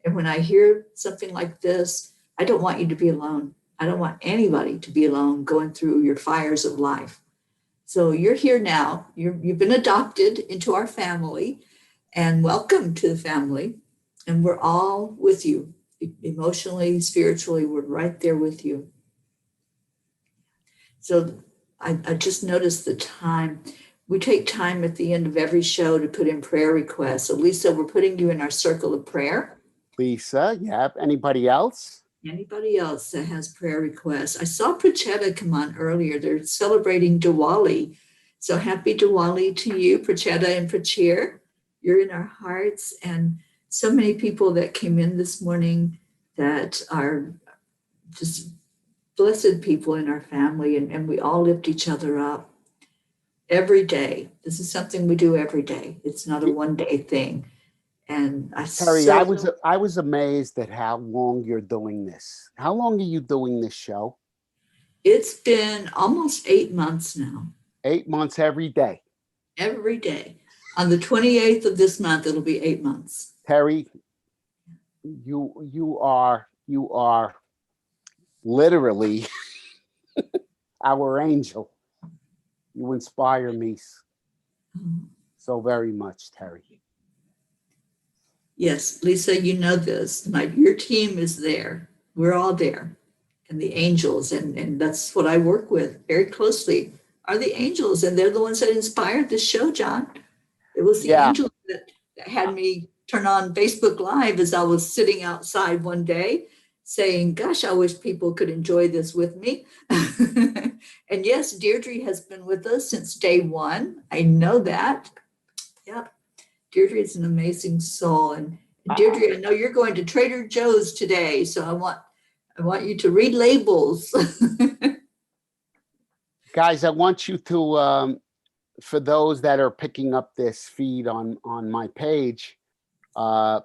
And when I hear something like this, I don't want you to be alone. I don't want anybody to be alone going through your fires of life. So you're here now. You've been adopted into our family, and welcome to the family. And we're all with you, emotionally, spiritually, we're right there with you. So I just noticed the time. We take time at the end of every show to put in prayer requests. So Lisa, we're putting you in our circle of prayer. Lisa, yeah. Anybody else? Anybody else that has prayer requests? I saw Prachetta come on earlier. They're celebrating Diwali. So happy Diwali to you, Prachetta and Prachir. You're in our hearts. And so many people that came in this morning that are just blessed people in our family. And we all lift each other up every day. This is something we do every day. It's not a one-day thing. And Teri, I was amazed at how long you're doing this. How long are you doing this show? it's been almost 8 months now. 8 months every day. Every day. On the 28th of this month, it'll be 8 months. Teri, you are literally our angel. You inspire me so very much, Teri. Yes, Lisa, you know this. Your team is there. We're all there. And the angels, and that's what I work with very closely, are the angels. And they're the ones that inspired the show, John. It was the Yeah. angels that had me turn on Facebook Live as I was sitting outside one day saying, gosh, I wish people could enjoy this with me. And yes, Deirdre has been with us since day one. I know that. Yep. Deirdre is an amazing soul. And Deirdre, I know you're going to Trader Joe's today, so I want you to read labels. Guys, I want you to, for those that are picking up this feed on my page, that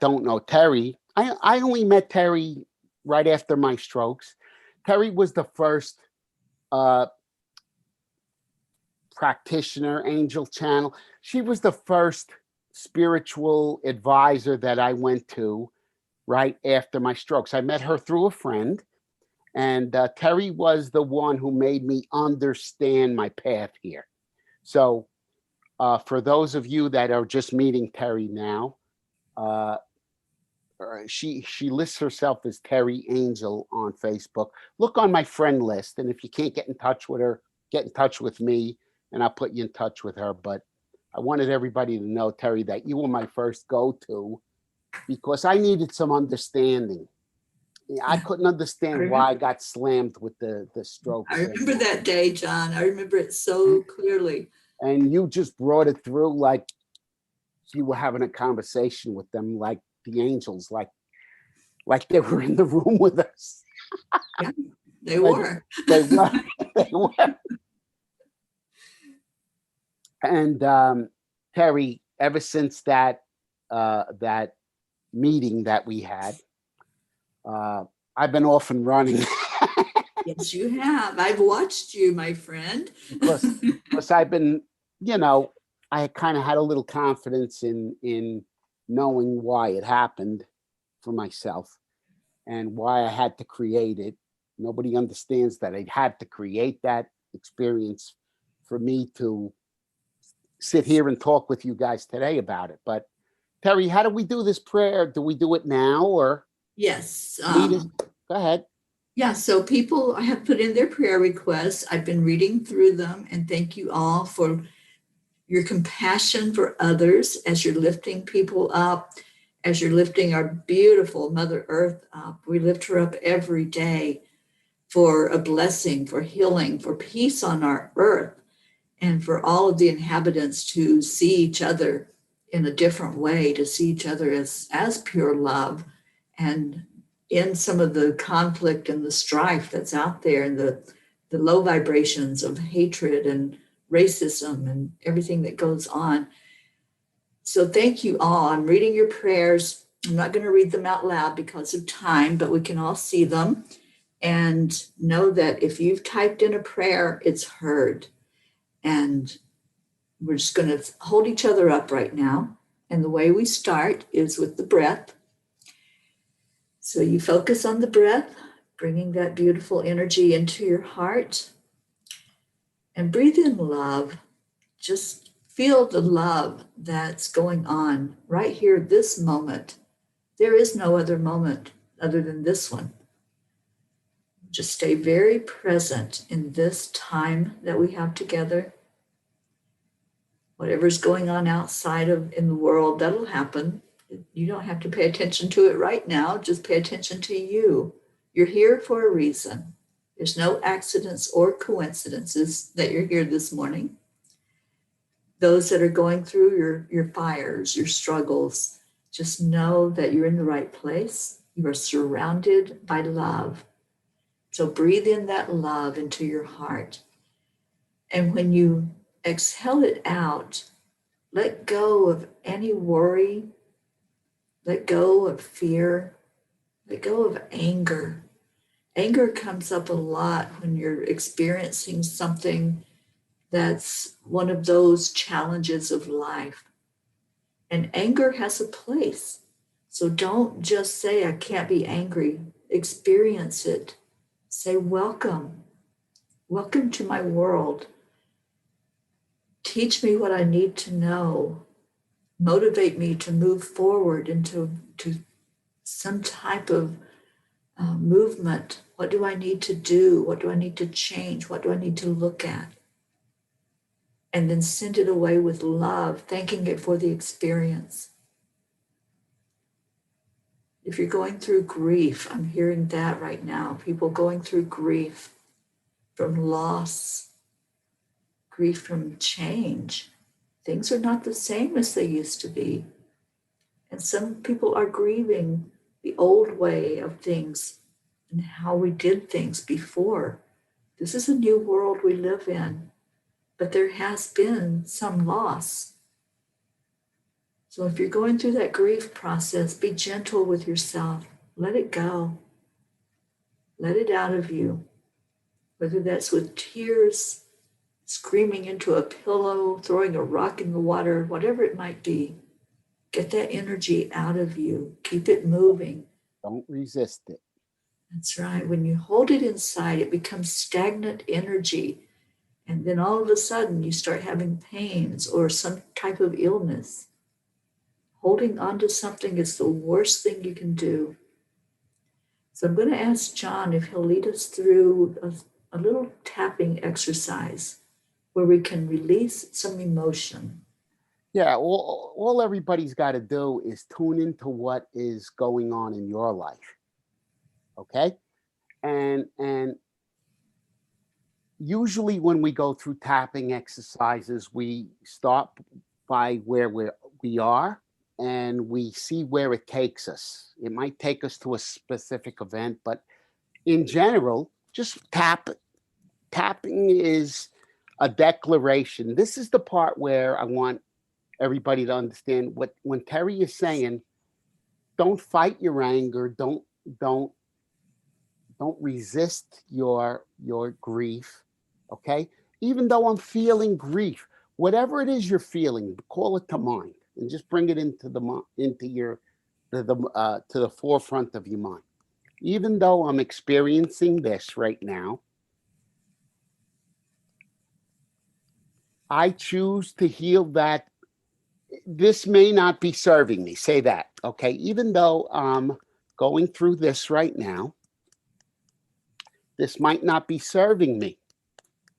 don't know Teri, I only met Teri right after my strokes. Teri was the first practitioner, angel channel. She was the first spiritual advisor that I went to right after my strokes. I met her through a friend, and Teri was the one who made me understand my path here. So for those of you that are just meeting Teri now, she lists herself as Teri Angel on Facebook. Look on my friend list, and if you can't get in touch with her, get in touch with me, and I'll put you in touch with her. But I wanted everybody to know, Teri, that you were my first go-to because I needed some understanding. I couldn't understand why I got slammed with the strokes. I remember that day, John. I remember it so clearly. And you just brought it through like you were having a conversation with them, like the angels, like they were in the room with us. Yeah, they were. They were. They were. And Teri, ever since that meeting that we had, I've been off and running. Yes, you have. I've watched you, my friend. because I've been, I kind of had a little confidence in knowing why it happened for myself and why I had to create it. Nobody understands that I had to create that experience for me to sit here and talk with you guys today about it. But Teri, how do we do this prayer? Do we do it now or? Yes. Go ahead. Yeah, so people have put in their prayer requests. I've been reading through them, and thank you all for your compassion for others as you're lifting people up, as you're lifting our beautiful Mother Earth up. We lift her up every day for a blessing, for healing, for peace on our earth, and for all of the inhabitants to see each other in a different way, to see each other as pure love, and in some of the conflict and the strife that's out there, and the low vibrations of hatred and racism and everything that goes on. So thank you all. I'm reading your prayers. I'm not going to read them out loud because of time, but we can all see them. And know that if you've typed in a prayer, it's heard. And we're just going to hold each other up right now. And the way we start is with the breath. So you focus on the breath, bringing that beautiful energy into your heart. And breathe in love. Just feel the love that's going on right here, this moment. There is no other moment other than this one. Just stay very present in this time that we have together. Whatever's going on outside of in the world, that'll happen. You don't have to pay attention to it right now. Just pay attention to you. You're here for a reason. There's no accidents or coincidences that you're here this morning. Those that are going through your fires, your struggles, just know that you're in the right place. You are surrounded by love. So breathe in that love into your heart. And when you exhale it out, let go of any worry, let go of fear, let go of anger. Anger comes up a lot when you're experiencing something that's one of those challenges of life. And anger has a place. So don't just say, I can't be angry. Experience it. Say, welcome. Welcome to my world. Teach me what I need to know. Motivate me to move forward into some type of movement. What do I need to do? What do I need to change? What do I need to look at? And then send it away with love, thanking it for the experience. If you're going through grief, I'm hearing that right now. People going through grief from loss, grief from change. Things are not the same as they used to be. And some people are grieving the old way of things and how we did things before. This is a new world we live in, but there has been some loss. So if you're going through that grief process, be gentle with yourself. Let it go. Let it out of you. Whether that's with tears, screaming into a pillow, throwing a rock in the water, whatever it might be. Get that energy out of you. Keep it moving. Don't resist it. That's right. When you hold it inside, it becomes stagnant energy. And then all of a sudden, you start having pains or some type of illness. Holding on to something is the worst thing you can do. So I'm going to ask John if he'll lead us through a little tapping exercise where we can release some emotion. Yeah, all everybody's got to do is tune into what is going on in your life. Okay? And usually when we go through tapping exercises, we start by where we are and we see where it takes us. It might take us to a specific event, but in general, just tap. Tapping is a declaration. This is the part where I want everybody to understand what when Teri is saying, don't fight your anger, don't don't resist your grief, okay? Even though I'm feeling grief, whatever it is you're feeling, call it to mind and just bring it into to the forefront of your mind. Even though I'm experiencing this right now, I choose to heal that. This may not be serving me. Say that, okay? Even though I'm going through this right now, this might not be serving me.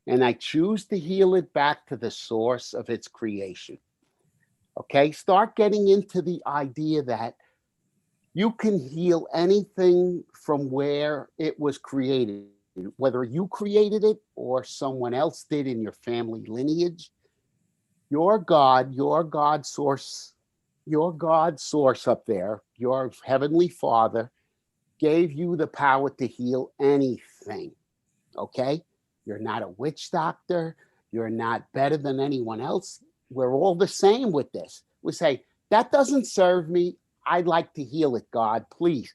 And I choose to heal it back to the source of its creation. Okay? Start getting into the idea that you can heal anything from where it was created, whether you created it or someone else did in your family lineage. Your God source, your God source up there, your heavenly Father gave you the power to heal anything. Okay? You're not a witch doctor. You're not better than anyone else. We're all the same with this. We say, that doesn't serve me. I'd like to heal it, God. Please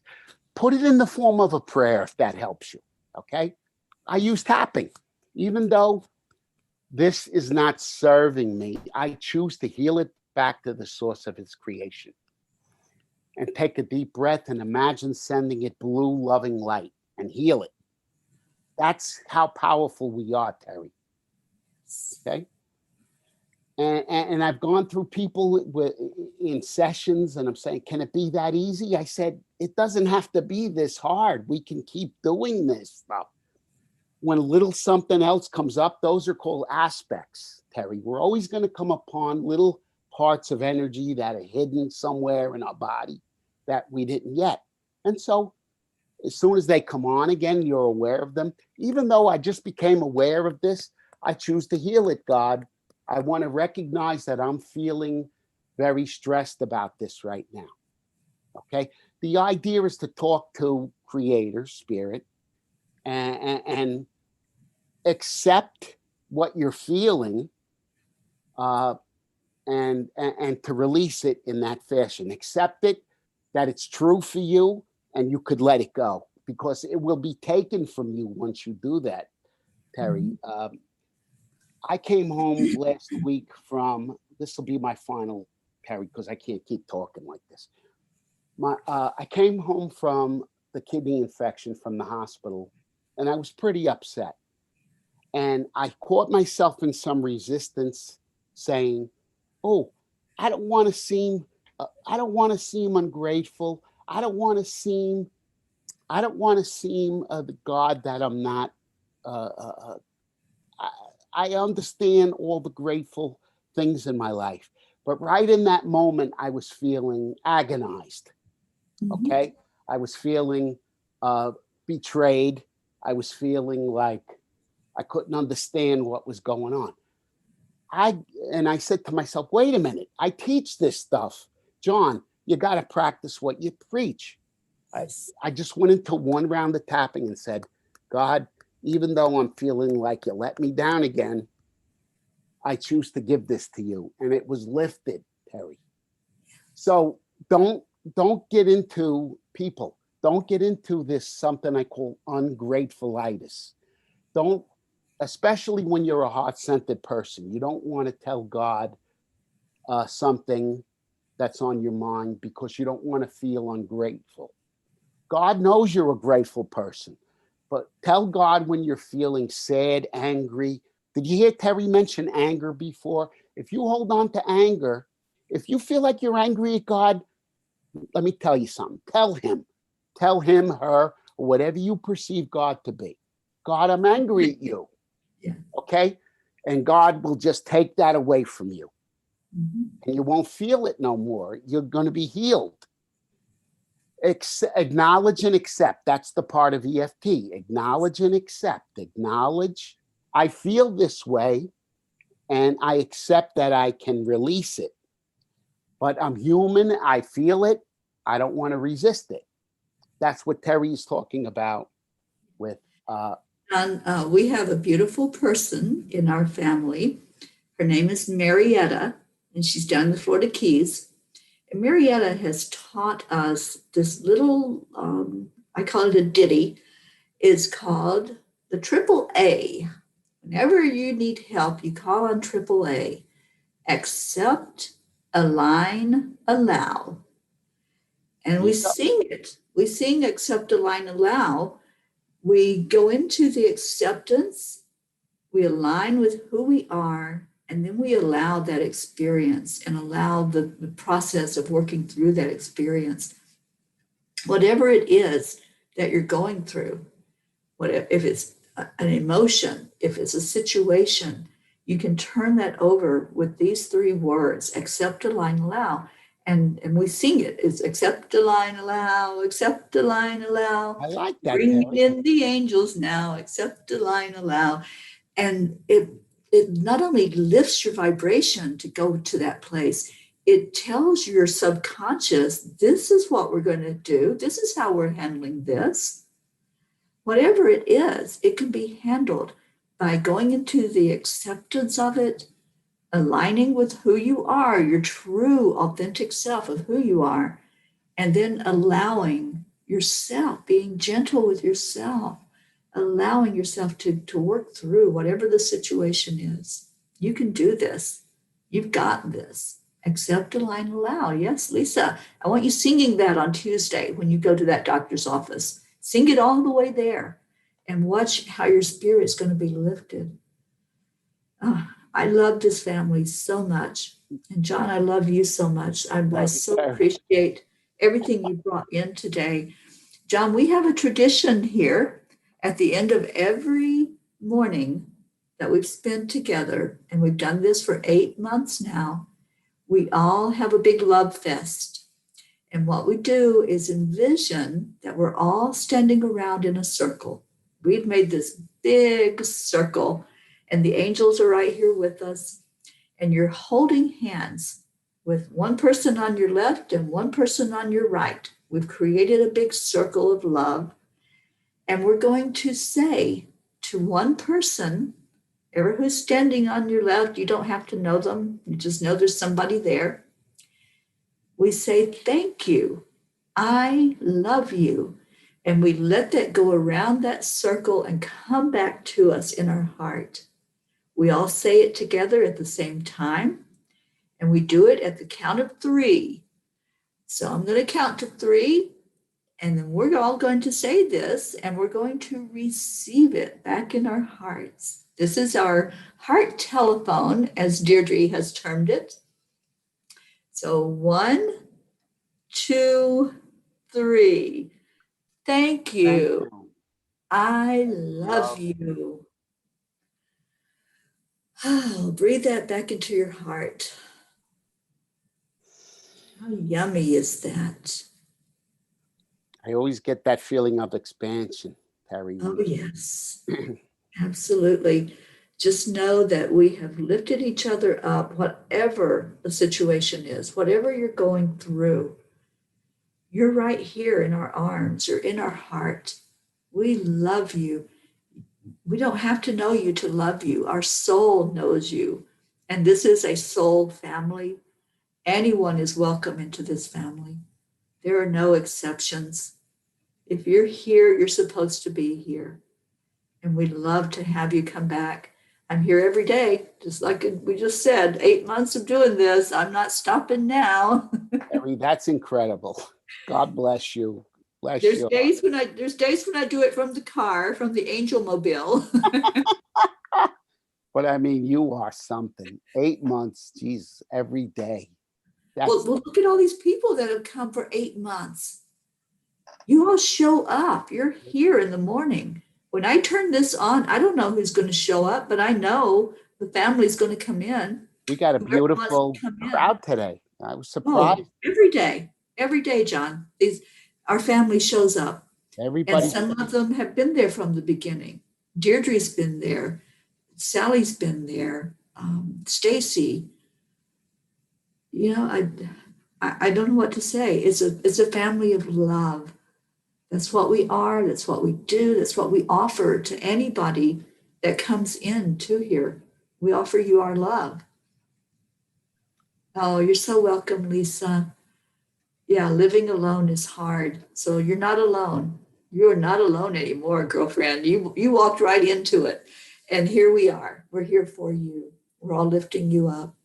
put it in the form of a prayer if that helps you. Okay? I use tapping. Even though this is not serving me, I choose to heal it back to the source of its creation. And take a deep breath and imagine sending it blue, loving light and heal it. That's how powerful we are, Teri. Okay. And I've gone through people in sessions and I'm saying, can it be that easy? I said, it doesn't have to be this hard. We can keep doing this stuff. When a little something else comes up, those are called aspects, Teri. We're always going to come upon little parts of energy that are hidden somewhere in our body that we didn't yet. And so as soon as they come on again, you're aware of them. Even though I just became aware of this, I choose to heal it, God. I want to recognize that I'm feeling very stressed about this right now. Okay. The idea is to talk to Creator, Spirit, and accept what you're feeling, and to release it in that fashion. Accept it, that it's true for you, and you could let it go because it will be taken from you once you do that, Teri. I came home last week from, this will be my final, Teri, because I can't keep talking like this. I came home from the kidney infection from the hospital, and I was pretty upset. And I caught myself in some resistance saying, oh, I don't want to seem, ungrateful. I don't want to seem the God that I'm not. I, I understand all the grateful things in my life. But right in that moment, I was feeling agonized. Okay. I was feeling betrayed. I was feeling like I couldn't understand what was going on. I said to myself, wait a minute, I teach this stuff. John, you got to practice what you preach. I just went into one round of tapping and said, God, even though I'm feeling like you let me down again, I choose to give this to you. And it was lifted, Teri. So don't get into people. Don't get into this, something I call ungratefulitis. Don't, especially when you're a heart-centered person, you don't want to tell God something that's on your mind because you don't want to feel ungrateful. God knows you're a grateful person, but tell God when you're feeling sad, angry. Did you hear Teri mention anger before? If you hold on to anger, if you feel like you're angry at God, let me tell you something. Tell him, her, or whatever you perceive God to be. God, I'm angry at you. Yeah. Okay. And God will just take that away from you. And you won't feel it no more. You're going to be healed. Acknowledge and accept. That's the part of EFT. Acknowledge and accept. Acknowledge, I feel this way, and I accept that I can release it. But I'm human. I feel it. I don't want to resist it. That's what Teri is talking about with. And we have a beautiful person in our family. Her name is Marietta, and she's down in the Florida Keys. And Marietta has taught us this little, I call it a ditty, is called the Triple A. Whenever you need help, you call on Triple A. Accept, align, allow. And we sing it. We sing accept, align, allow. We go into the acceptance, we align with who we are, and then we allow that experience and allow the process of working through that experience. Whatever it is that you're going through, if it's an emotion, if it's a situation, you can turn that over with these three words: accept, align, allow. And we sing it. It's accept, align, allow, accept, align, allow. I like that. Bring in the angels now, accept, align, allow. And it not only lifts your vibration to go to that place, it tells your subconscious, this is what we're going to do. This is how we're handling this. Whatever it is, it can be handled by going into the acceptance of it, aligning with who you are, your true, authentic self of who you are, and then allowing yourself, being gentle with yourself, allowing yourself to work through whatever the situation is. You can do this. You've got this. Accept, align, allow. Yes, Lisa, I want you singing that on Tuesday when you go to that doctor's office. Sing it all the way there and watch how your spirit is going to be lifted. Oh, I love this family so much. And John, I love you so much. I so Very. appreciate everything you brought in today. John, we have a tradition here at the end of every morning that we've spent together, and we've done this for 8 months now. We all have a big love fest. And what we do is envision that we're all standing around in a circle. We've made this big circle, and the angels are right here with us. And you're holding hands with one person on your left and one person on your right. We've created a big circle of love. And we're going to say to one person, ever who's standing on your left, you don't have to know them, you just know there's somebody there. We say, thank you. I love you. And we let that go around that circle and come back to us in our heart. We all say it together at the same time, and we do it at the count of 3. So I'm going to count to 3, and then we're all going to say this, and we're going to receive it back in our hearts. This is our heart telephone, as Deirdre has termed it. So 1, 2, 3. Thank you. Thank you. I love you. Oh, breathe that back into your heart. How yummy is that? I always get that feeling of expansion, Teri. Oh, yes, absolutely. Just know that we have lifted each other up, whatever the situation is, whatever you're going through. You're right here in our arms, you're in our heart. We love you. We don't have to know you to love you. Our soul knows you. And this is a soul family. Anyone is welcome into this family. There are no exceptions. If you're here, you're supposed to be here. And we'd love to have you come back. I'm here every day, just like we just said, 8 months of doing this. I'm not stopping now. Teri, that's incredible. God bless you. Bless There's you. days when I do it from the car, from the Angel Mobile. But I mean, you are something. 8 months, geez, every day. Well, look at all these people that have come for 8 months. You all show up. You're here in the morning. When I turn this on, I don't know who's going to show up, but I know the family's going to come in. We got a Whoever wants to beautiful come in. crowd today. I was Oh, surprised. every day, John. Our family shows up. Everybody. And some of them have been there from the beginning. Deirdre's been there. Sally's been there. Stacy. You know, I don't know what to say. It's a family of love. That's what we are. That's what we do. That's what we offer to anybody that comes in to here. We offer you our love. Oh, you're so welcome, Lisa. Yeah, living alone is hard. So you're not alone. You're not alone anymore, girlfriend. You walked right into it. And here we are. We're here for you. We're all lifting you up.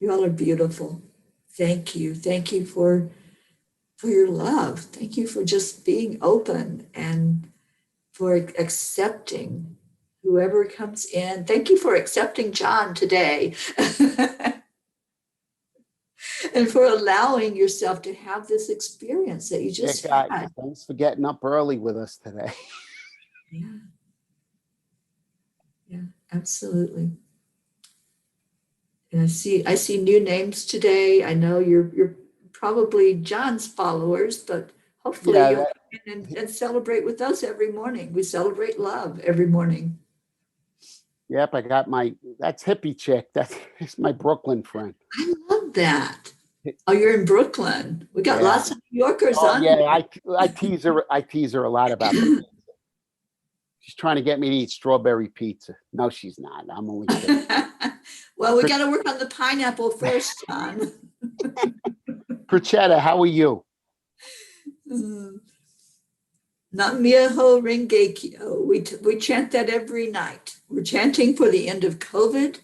You all are beautiful. Thank you. Thank you for your love. Thank you for just being open and for accepting whoever comes in. Thank you for accepting John today. And for allowing yourself to have this experience that you just had. Thanks for getting up early with us today. Yeah, absolutely. And I see new names today. I know you're probably John's followers, but hopefully you'll come in and celebrate with us every morning. We celebrate love every morning. Yep, I got that's hippie chick. That's my Brooklyn friend. I love that. Oh, you're in Brooklyn. We got lots of New Yorkers on. Yeah, I tease her a lot about the pizza. She's trying to get me to eat strawberry pizza. No, she's not. I'm only kidding. Well, we got to work on the pineapple first, John. Perchetta, how are you? Nam-myoho Renge-kyo. We chant that every night. We're chanting for the end of COVID.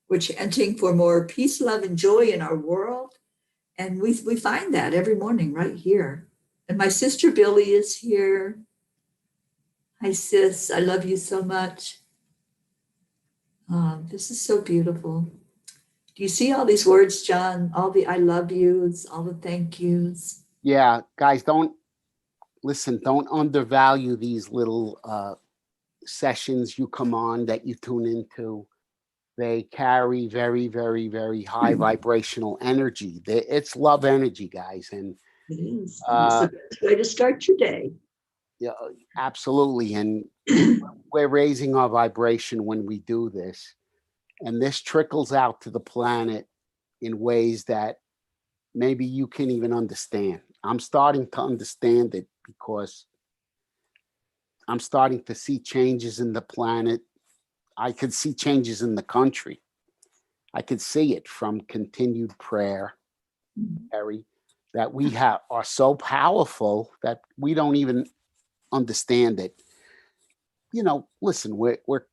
We're chanting for more peace, love, and joy in our world. And we find that every morning right here. And my sister Billy is here. Hi, sis. I love you so much. This is so beautiful. Do you see all these words, John? All the I love yous, all the thank yous. Yeah, guys, don't listen. Don't undervalue these little sessions you come on that you tune into. They carry very, very, very high vibrational energy. It's love energy, guys, and It is. And it's uh, the best way to start your day. yeah, absolutely. And we're raising our vibration when we do this, and this trickles out to the planet in ways that maybe you can't even understand. I'm starting to understand it because I'm starting to see changes in the planet. I could see changes in the country. I could see it from continued prayer, Harry, that we have are so powerful that we don't even understand it. You know, listen,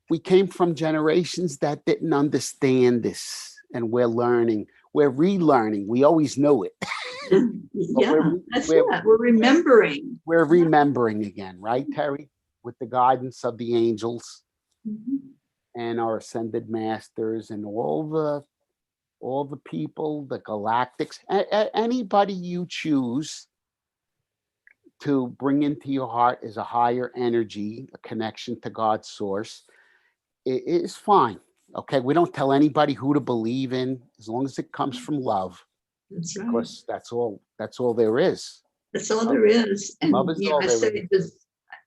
we came from generations that didn't understand this, and we're learning. We're relearning. We always knew it, but Yeah, that's it. We're remembering. we're remembering again, right, Terry? With the guidance of the angels Mhm. and our ascended masters and all the people, the galactics, anybody you choose to bring into your heart is a higher energy, a connection to God's source. It is fine. Okay, we don't tell anybody who to believe in as long as it comes from love, That's right. because that's all. That's all there is. That's all Love, there is. love And is all I there is. say this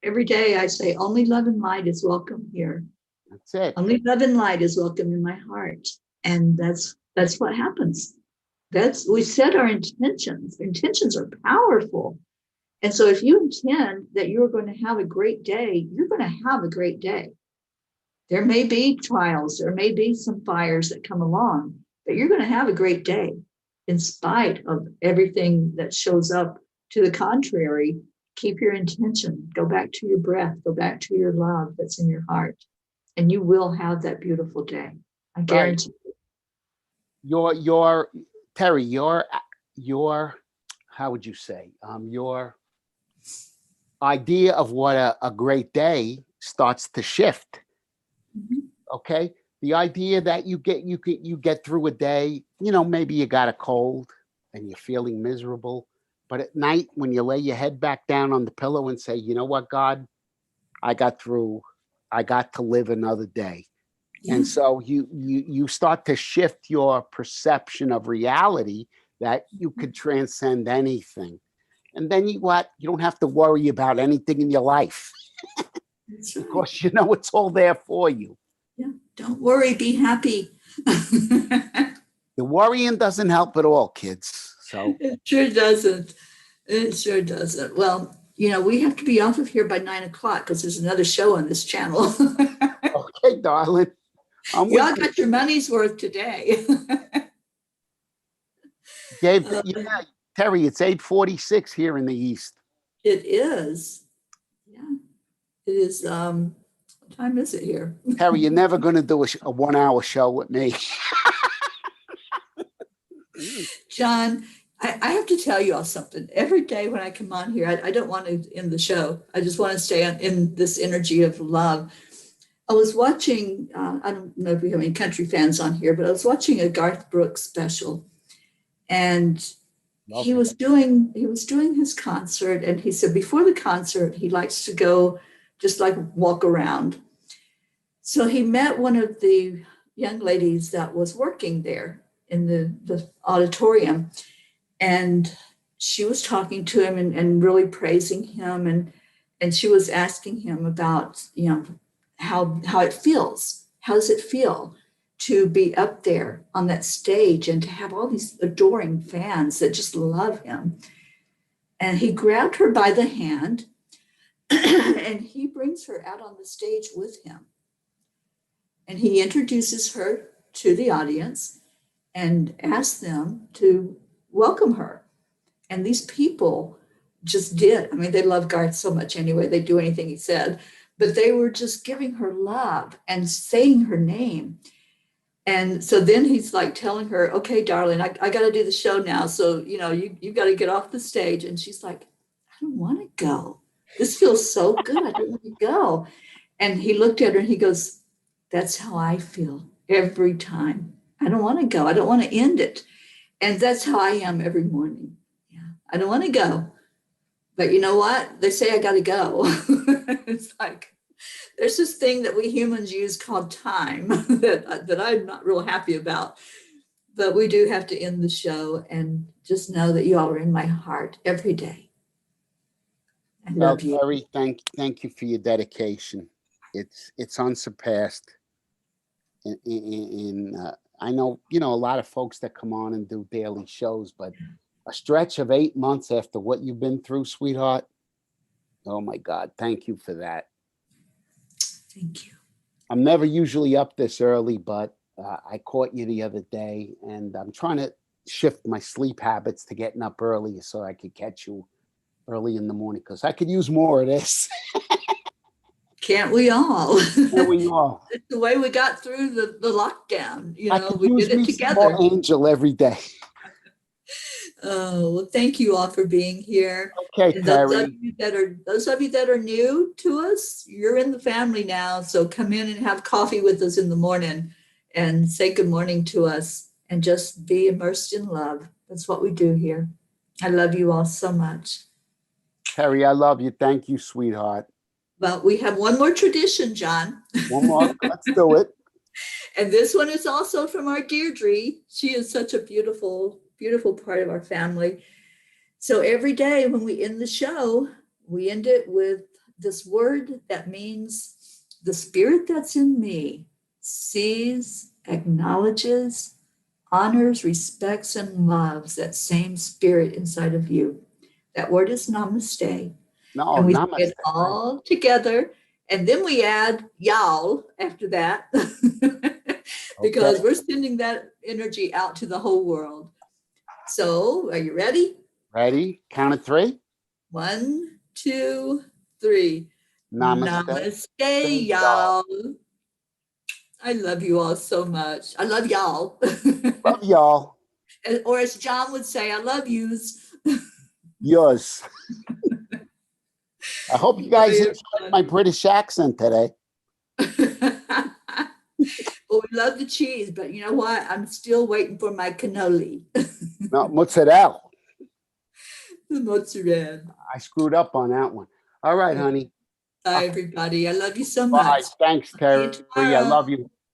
every day. I say only love and light is welcome here. That's it. Only love and light is welcome in my heart. And that's what happens. That's we set our intentions. Intentions are powerful. And so if you intend that you're going to have a great day, you're going to have a great day. There may be trials, there may be some fires that come along, but you're going to have a great day in spite of everything that shows up to the contrary. Keep your intention, go back to your breath, go back to your love that's in your heart, and you will have that beautiful day. I Right. guarantee. Your Terry, your how would you say? Your idea of what a great day starts to shift. Mhm. Okay, the idea that you get through a day, maybe you got a cold and you're feeling miserable, but at night when you lay your head back down on the pillow and say, you know what, God, I got through, I got to live another day. Yeah, And so you start to shift your perception of reality, that you could transcend anything. And then you don't have to worry about anything in your life that's right. because it's all there for you. Yeah, don't worry, be happy. The worrying doesn't help at all, kids. So, It sure doesn't. It sure doesn't. Well, we have to be off of here by 9 o'clock because there's another show on this channel. okay, darling, I'm You with all you. got your money's worth today. Dave, Uh, yeah, Terry, it's 8:46 here in the East. it is. Yeah, it is. What time is it here? Terry, you're never going to do a 1 hour show with me. John, I have to tell you all something. Every day when I come on here, I don't want to end the show. I just want to stay in this energy of love. I was watching, I don't know if we have any country fans on here, but I was watching a Garth Brooks special, and Love he was doing his concert, and he said before the concert he likes to go just like walk around. So he met one of the young ladies that was working there in the auditorium, and she was talking to him and really praising him, and she was asking him about how it feels. How does it feel to be up there on that stage and to have all these adoring fans that just love him? And he grabbed her by the hand and he brings her out on the stage with him. And he introduces her to the audience and asks them to welcome her. And these people just did. I mean, they love Garth so much anyway, they'd do anything he said, but they were just giving her love and saying her name. And so then he's like telling her, okay, darling, I got to do the show now. So, you got to get off the stage. And she's like, I don't want to go. This feels so good. I don't want to go. And he looked at her and he goes, That's how I feel every time. I don't want to go. I don't want to end it. And that's how I am every morning. Yeah. I don't want to go. But you know what? They say I got to go. It's like there's this thing that we humans use called time that I'm not real happy about. But we do have to end the show and just know that you all are in my heart every day. I Well, love you. Teri, thank you for your dedication. It's unsurpassed. I know, you know, a lot of folks that come on and do daily shows, but a stretch of 8 months after what you've been through, sweetheart. Oh my God, thank you for that. Thank you. I'm never usually up this early, but I caught you the other day, and I'm trying to shift my sleep habits to getting up early so I could catch you early in the morning because I could use more of this. Can't we all? Here we are. It's the way we got through the lockdown. I could We use did it me some more together. Angel every day. Oh, well, thank you all for being here. Okay, And Teri. those of you that are new to us, you're in the family now. So come in and have coffee with us in the morning and say good morning to us and just be immersed in love. That's what we do here. I love you all so much. Teri, I love you. Thank you, sweetheart. But we have one more tradition, John. One more. Let's do it. And this one is also from our Deirdre. She is such a beautiful, beautiful part of our family. So every day when we end the show, we end it with this word that means the spirit that's in me sees, acknowledges, honors, respects, and loves that same spirit inside of you. That word is namaste. No, And we say namaste. it all together. And then we add y'all after that because Okay. we're sending that energy out to the whole world. So are you ready? Ready? Count of three. 1, 2, 3. Namaste. Namaste, y'all. I love you all so much. I love y'all. Love y'all. Or as John would say, I love yous. Yours. I hope you guys enjoyed my British accent today. Well, we love the cheese, but you know what? I'm still waiting for my cannoli. No, mozzarella. The mozzarella. I screwed up on that one. All right, honey. Bye, everybody. I love you so Bye. much. Thanks, See you Teri. I tomorrow. love you.